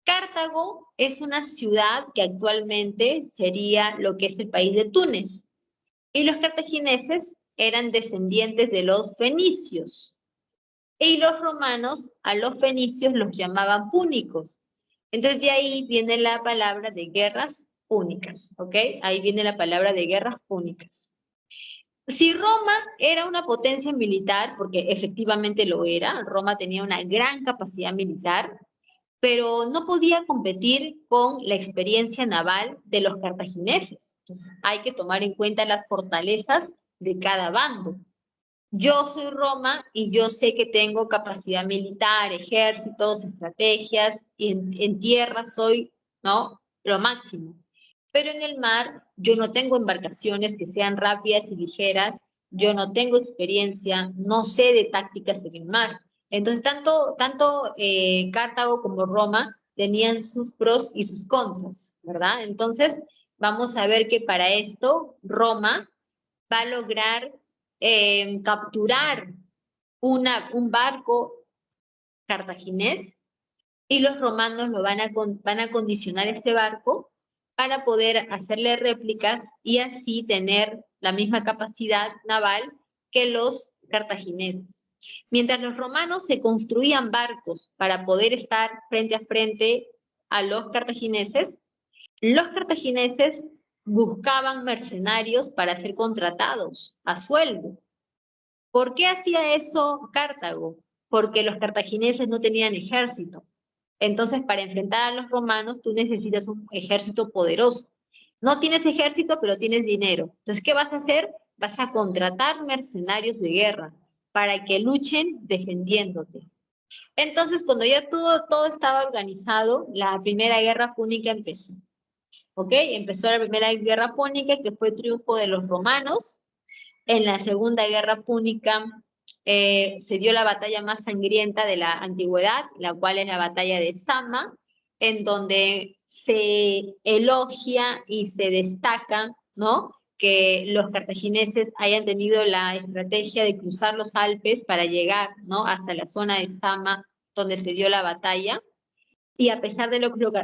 Cartago es una ciudad que actualmente sería lo que es el país de Túnez. Y los cartagineses eran descendientes de los fenicios. Y los romanos a los fenicios los llamaban púnicos. Entonces de ahí viene la palabra de guerras púnicas, ¿ok? Ahí viene la palabra de guerras púnicas. Si Roma era una potencia militar, porque efectivamente lo era, Roma tenía una gran capacidad militar, pero no podía competir con la experiencia naval de los cartagineses. Entonces, hay que tomar en cuenta las fortalezas de cada bando. Yo soy Roma y yo sé que tengo capacidad militar, ejércitos, estrategias, y en tierra soy, ¿no? Lo máximo. Pero en el mar yo no tengo embarcaciones que sean rápidas y ligeras, yo no tengo experiencia, no sé de tácticas en el mar. Entonces, tanto Cartago como Roma tenían sus pros y sus contras, ¿verdad? Entonces, vamos a ver que para esto Roma va a lograr capturar un barco cartaginés y los romanos van a condicionar este barco para poder hacerle réplicas y así tener la misma capacidad naval que los cartagineses. Mientras los romanos se construían barcos para poder estar frente a frente a los cartagineses buscaban mercenarios para ser contratados a sueldo. ¿Por qué hacía eso Cartago? Porque los cartagineses no tenían ejército. Entonces, para enfrentar a los romanos, tú necesitas un ejército poderoso. No tienes ejército, pero tienes dinero. Entonces, ¿qué vas a hacer? Vas a contratar mercenarios de guerra para que luchen defendiéndote. Entonces, cuando ya todo estaba organizado, la primera guerra púnica empezó. ¿Ok? Empezó la primera guerra púnica, que fue triunfo de los romanos. En la Segunda Guerra Púnica se dio la batalla más sangrienta de la antigüedad, la cual es la batalla de Zama, en donde se elogia y se destaca, ¿no?, que los cartagineses hayan tenido la estrategia de cruzar los Alpes para llegar, ¿no?, hasta la zona de Zama, donde se dio la batalla. Y a pesar de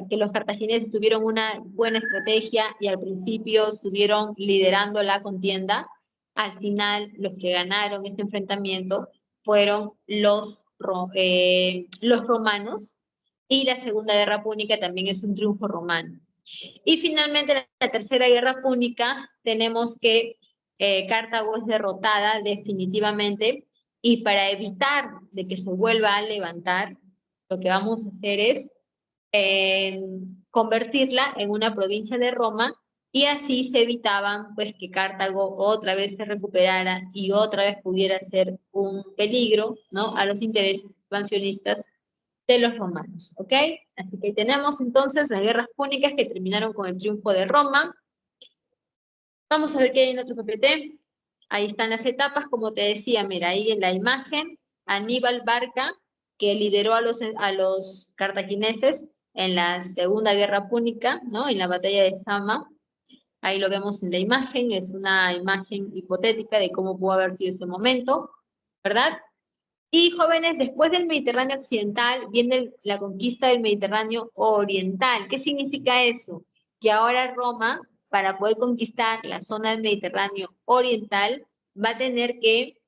que los cartagineses tuvieron una buena estrategia y al principio estuvieron liderando la contienda, al final los que ganaron este enfrentamiento fueron los romanos, y la Segunda Guerra Púnica también es un triunfo romano. Y finalmente la Tercera Guerra Púnica tenemos que Cartago es derrotada definitivamente, y para evitar de que se vuelva a levantar, lo que vamos a hacer es convertirla en una provincia de Roma, y así se evitaban pues que Cartago otra vez se recuperara y otra vez pudiera ser un peligro, ¿no?, a los intereses expansionistas de los romanos, ¿ok? Así que tenemos entonces las guerras púnicas que terminaron con el triunfo de Roma. Vamos a ver qué hay en otro PPT. Ahí están las etapas, como te decía, mira, ahí en la imagen, Aníbal Barca, que lideró a los cartagineses en la Segunda Guerra Púnica, ¿no?, en la batalla de Zama. Ahí lo vemos en la imagen, es una imagen hipotética de cómo pudo haber sido ese momento, ¿verdad? Y jóvenes, después del Mediterráneo occidental viene la conquista del Mediterráneo oriental. ¿Qué significa eso? Que ahora Roma, para poder conquistar la zona del Mediterráneo oriental, va a tener que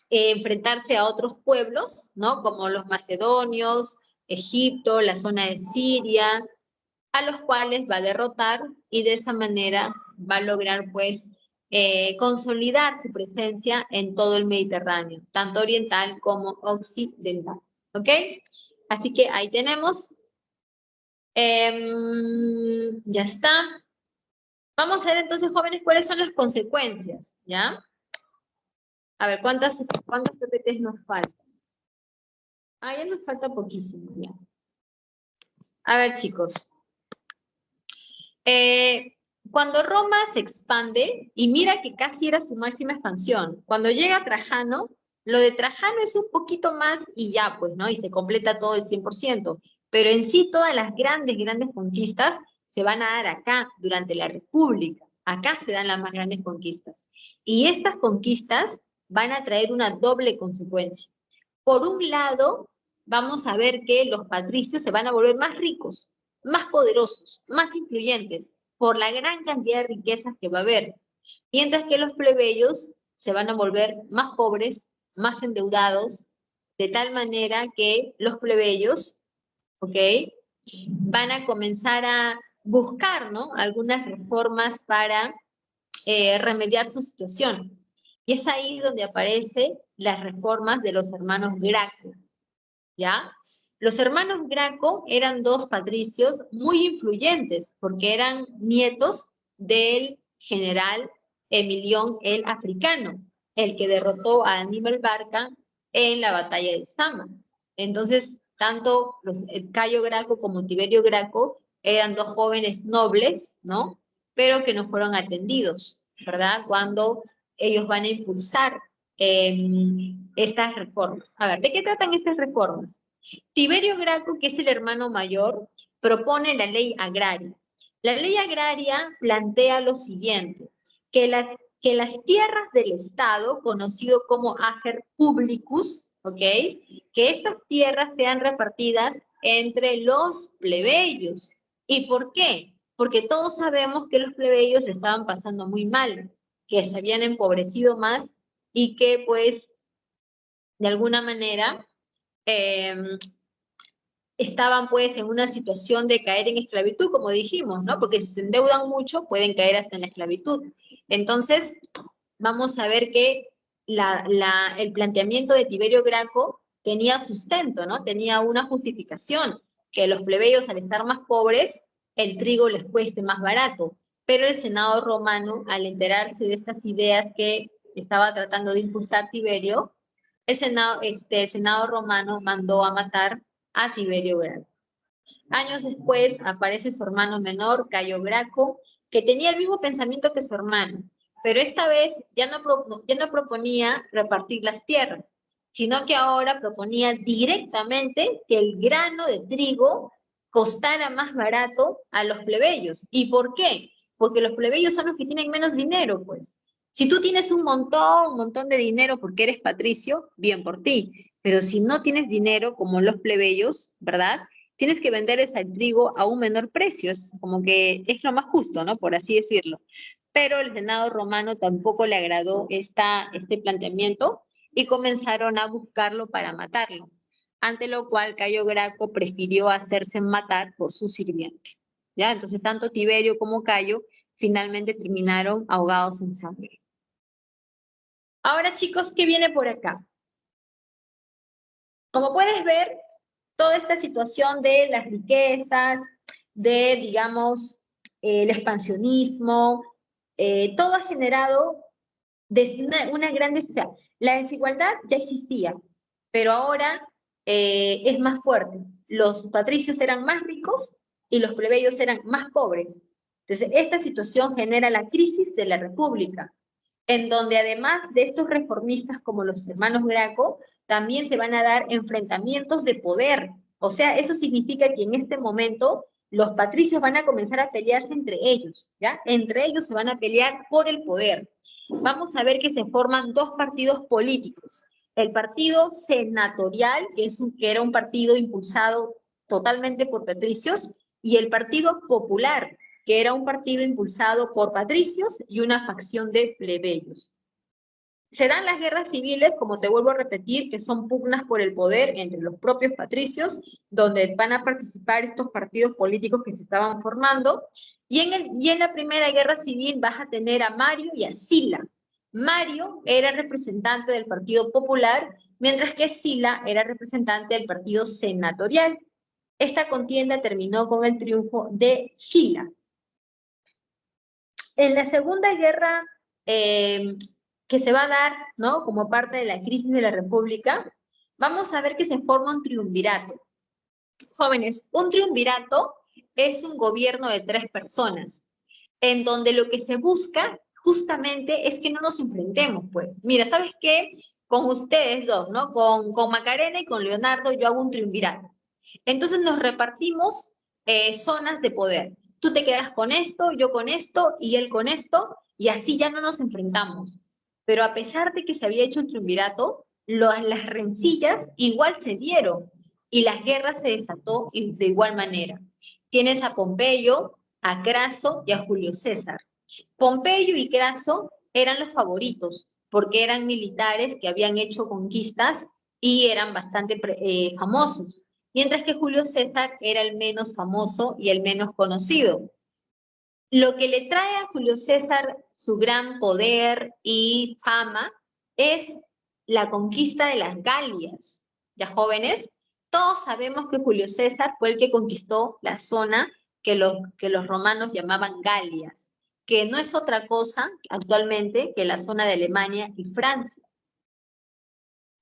enfrentarse a otros pueblos, ¿no?, como los macedonios, Egipto, la zona de Siria, a los cuales va a derrotar, y de esa manera va a lograr pues consolidar su presencia en todo el Mediterráneo, tanto oriental como occidental. ¿Ok? Así que ahí tenemos. Ya está. Vamos a ver entonces, jóvenes, cuáles son las consecuencias, ¿ya? A ver, ¿cuántos PPTs nos faltan? Ah, ya nos falta poquísimo, ya. A ver, chicos. Cuando Roma se expande, y mira que casi era su máxima expansión, cuando llega Trajano, lo de Trajano es un poquito más y ya, pues, ¿no? Y se completa todo el 100%, pero en sí todas las grandes conquistas se van a dar acá, durante la República. Acá se dan las más grandes conquistas. Y estas conquistas van a traer una doble consecuencia. Por un lado, vamos a ver que los patricios se van a volver más ricos, más poderosos, más influyentes, por la gran cantidad de riquezas que va a haber, mientras que los plebeyos se van a volver más pobres, más endeudados, de tal manera que los plebeyos, ¿ok?, van a comenzar a buscar, ¿no?, algunas reformas para remediar su situación. Y es ahí donde aparecen las reformas de los hermanos Graco, ¿ya? Los hermanos Graco eran dos patricios muy influyentes, porque eran nietos del general Emilión el Africano, el que derrotó a Aníbal Barca en la batalla de Zama. Entonces, tanto Cayo Graco como Tiberio Graco eran dos jóvenes nobles, ¿no?, pero que no fueron atendidos, ¿verdad?, cuando ellos van a impulsar estas reformas. A ver, ¿de qué tratan estas reformas? Tiberio Graco, que es el hermano mayor, propone la ley agraria. La ley agraria plantea lo siguiente, que las tierras del Estado, conocido como ager publicus, ¿ok?, que estas tierras sean repartidas entre los plebeyos. ¿Y por qué? Porque todos sabemos que los plebeyos le estaban pasando muy mal, que se habían empobrecido más y que, pues, de alguna manera, estaban pues en una situación de caer en esclavitud, como dijimos, ¿no? Porque si se endeudan mucho, pueden caer hasta en la esclavitud. Entonces, vamos a ver que el planteamiento de Tiberio Graco tenía sustento, ¿no? Tenía una justificación, que los plebeyos, al estar más pobres, el trigo les cueste más barato. Pero el Senado romano, al enterarse de estas ideas que estaba tratando de impulsar Tiberio, el Senado romano mandó a matar a Tiberio Graco. Años después aparece su hermano menor, Cayo Graco, que tenía el mismo pensamiento que su hermano, pero esta vez ya no proponía repartir las tierras, sino que ahora proponía directamente que el grano de trigo costara más barato a los plebeyos. ¿Y por qué? Porque los plebeyos son los que tienen menos dinero, pues. Si tú tienes un montón de dinero porque eres patricio, bien por ti. Pero si no tienes dinero, como los plebeyos, ¿verdad?, tienes que vender ese trigo a un menor precio. Es como que es lo más justo, ¿no?, por así decirlo. Pero el Senado romano tampoco le agradó este planteamiento y comenzaron a buscarlo para matarlo, ante lo cual Cayo Graco prefirió hacerse matar por su sirviente, ¿ya? Entonces, tanto Tiberio como Cayo finalmente terminaron ahogados en sangre. Ahora, chicos, ¿qué viene por acá? Como puedes ver, toda esta situación de las riquezas, de, digamos, el expansionismo, todo ha generado una gran necesidad. La desigualdad ya existía, pero ahora es más fuerte. Los patricios eran más ricos y los plebeyos eran más pobres. Entonces, esta situación genera la crisis de la República, en donde además de estos reformistas como los hermanos Graco, también se van a dar enfrentamientos de poder. O sea, eso significa que en este momento los patricios van a comenzar a pelearse entre ellos, ¿ya? Entre ellos se van a pelear por el poder. Vamos a ver que se forman dos partidos políticos. El partido senatorial, que era un partido impulsado totalmente por patricios, y el partido popular, que era un partido impulsado por patricios y una facción de plebeyos. Se dan las guerras civiles, como te vuelvo a repetir, que son pugnas por el poder entre los propios patricios, donde van a participar estos partidos políticos que se estaban formando, y en la primera guerra civil vas a tener a Mario y a Sila. Mario era representante del Partido Popular, mientras que Sila era representante del Partido Senatorial. Esta contienda terminó con el triunfo de Sila. En la Segunda Guerra que se va a dar, ¿no?, como parte de la crisis de la República, vamos a ver que se forma un triunvirato. Jóvenes, un triunvirato es un gobierno de 3 personas, en donde lo que se busca justamente es que no nos enfrentemos, pues. Mira, ¿sabes qué? Con ustedes dos, ¿no? Con Macarena y con Leonardo yo hago un triunvirato. Entonces nos repartimos zonas de poder. Tú te quedas con esto, yo con esto y él con esto, y así ya no nos enfrentamos. Pero a pesar de que se había hecho un triunvirato, las rencillas igual se dieron y las guerras se desató de igual manera. Tienes a Pompeyo, a Craso y a Julio César. Pompeyo y Craso eran los favoritos porque eran militares que habían hecho conquistas y eran bastante famosos. mientras que Julio César era el menos famoso y el menos conocido. Lo que le trae a Julio César su gran poder y fama es la conquista de las Galias. ¿Ya, jóvenes? Todos sabemos que Julio César fue el que conquistó la zona que los romanos llamaban Galias, que no es otra cosa actualmente que la zona de Alemania y Francia.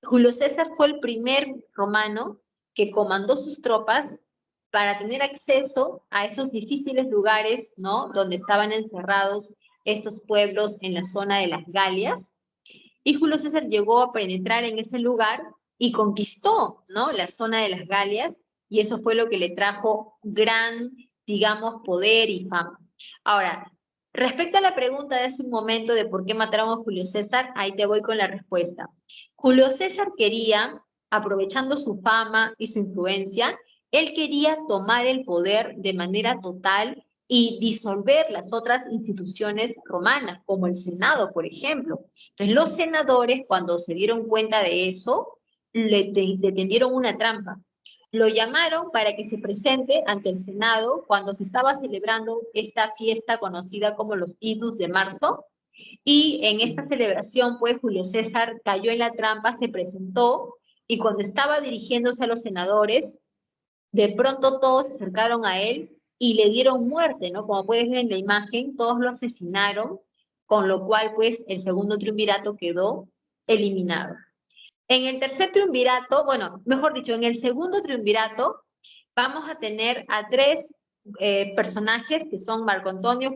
Julio César fue el primer romano que comandó sus tropas para tener acceso a esos difíciles lugares, ¿no?, donde estaban encerrados estos pueblos en la zona de las Galias. Y Julio César llegó a penetrar en ese lugar y conquistó, ¿no?, la zona de las Galias, y eso fue lo que le trajo gran, digamos, poder y fama. Ahora, respecto a la pregunta de hace un momento de por qué mataron a Julio César, ahí te voy con la respuesta. Julio César quería, aprovechando su fama y su influencia, él quería tomar el poder de manera total y disolver las otras instituciones romanas, como el Senado, por ejemplo. Entonces, los senadores, cuando se dieron cuenta de eso, le tendieron una trampa. Lo llamaron para que se presente ante el Senado cuando se estaba celebrando esta fiesta conocida como los Idus de marzo, y en esta celebración, pues, Julio César cayó en la trampa, se presentó, y cuando estaba dirigiéndose a los senadores, de pronto todos se acercaron a él y le dieron muerte, ¿no? Como puedes ver en la imagen, todos lo asesinaron, con lo cual, pues, el segundo triunvirato quedó eliminado. En el tercer triunvirato, bueno, mejor dicho, en el segundo triunvirato, vamos a tener a tres personajes que son Marco Antonio,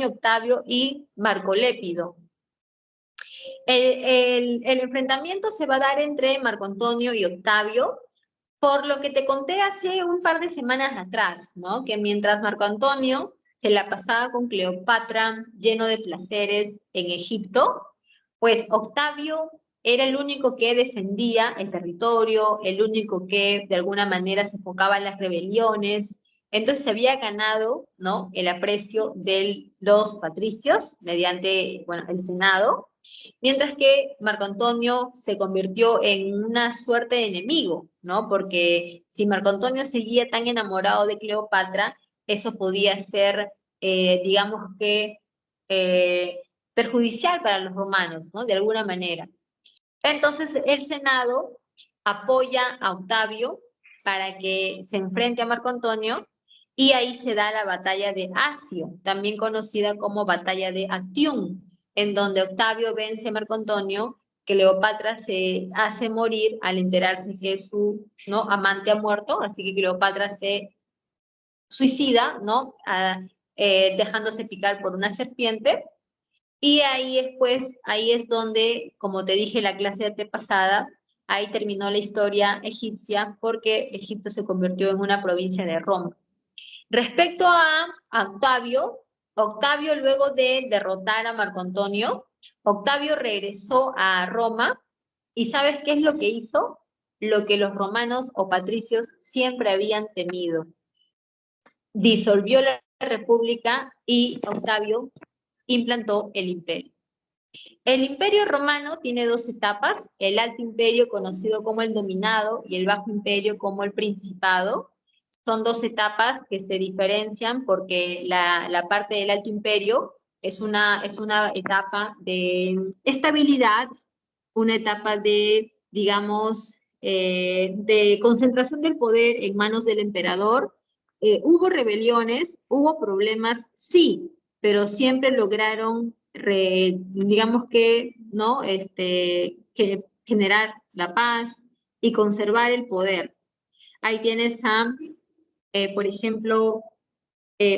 Octavio y Marco Lépido. El enfrentamiento se va a dar entre Marco Antonio y Octavio, por lo que te conté hace un par de semanas atrás, ¿no? Que mientras Marco Antonio se la pasaba con Cleopatra lleno de placeres en Egipto, pues Octavio era el único que defendía el territorio, el único que de alguna manera sofocaba las rebeliones. Entonces se había ganado, ¿no?, el aprecio de los patricios mediante, bueno, el Senado, mientras que Marco Antonio se convirtió en una suerte de enemigo, ¿no? Porque si Marco Antonio seguía tan enamorado de Cleopatra, eso podía ser, digamos que, perjudicial para los romanos, ¿no?, de alguna manera. Entonces el Senado apoya a Octavio para que se enfrente a Marco Antonio, y ahí se da la batalla de Acio, también conocida como batalla de Actium, en donde Octavio vence a Marco Antonio, que Cleopatra se hace morir al enterarse que su, ¿no?, amante ha muerto, así que Cleopatra se suicida, ¿no?, dejándose picar por una serpiente. Y ahí después, ahí es donde, como te dije en la clase antepasada, ahí terminó la historia egipcia, porque Egipto se convirtió en una provincia de Roma. Respecto a Octavio, Octavio, luego de derrotar a Marco Antonio, Octavio regresó a Roma, y ¿sabes qué es lo que hizo? Lo que los romanos o patricios siempre habían temido. Disolvió la república y Octavio implantó el imperio. El imperio romano tiene dos etapas: el alto imperio, conocido como el dominado, y el bajo imperio como el principado. Son dos etapas que se diferencian porque la parte del alto imperio es una etapa de estabilidad, una etapa de, digamos, de concentración del poder en manos del emperador. Hubo rebeliones, hubo problemas, sí, pero siempre lograron, digamos que, ¿no?, que generar la paz y conservar el poder. Ahí tienes a, por ejemplo,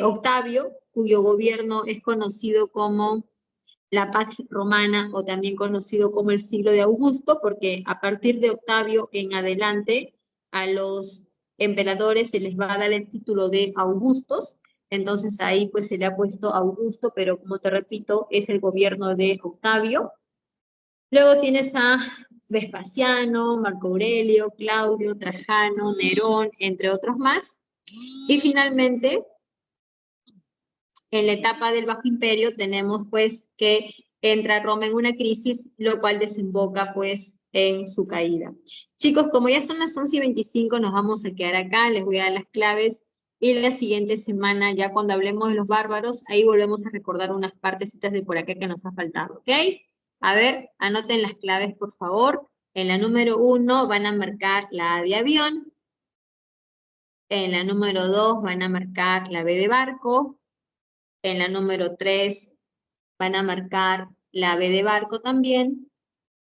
Octavio, cuyo gobierno es conocido como la Pax Romana, o también conocido como el siglo de Augusto, porque a partir de Octavio en adelante a los emperadores se les va a dar el título de Augustos. Entonces ahí pues se le ha puesto Augusto, pero como te repito, es el gobierno de Octavio. Luego tienes a Vespasiano, Marco Aurelio, Claudio, Trajano, Nerón, entre otros más. Y finalmente, en la etapa del Bajo Imperio tenemos pues que entra Roma en una crisis, lo cual desemboca pues en su caída. Chicos, como ya son las 11:25, nos vamos a quedar acá, les voy a dar las claves, y la siguiente semana, ya cuando hablemos de los bárbaros, ahí volvemos a recordar unas partecitas de por acá que nos ha faltado, ¿ok? A ver, anoten las claves, por favor. En la número 1 van a marcar la A de avión, en la número 2 van a marcar la B de barco, en la número 3 van a marcar la B de barco también,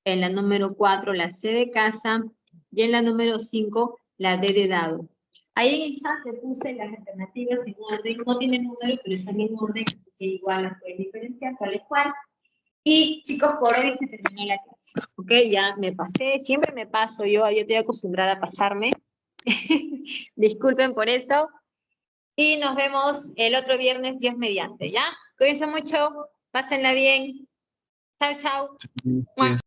en la número 4 la C de casa, y en la número 5 la D de dado. Ahí en el chat le puse las alternativas en orden, no tienen número, pero están en orden, así que igual las pueden diferenciar cuál es cuál. Y chicos, por hoy se terminó la clase, ¿ok? Ya me pasé, siempre me paso yo estoy acostumbrada a pasarme. Disculpen por eso. Y nos vemos el otro viernes, Dios mediante, ¿ya? Cuídense mucho, pásenla bien. Chao, chao. Sí,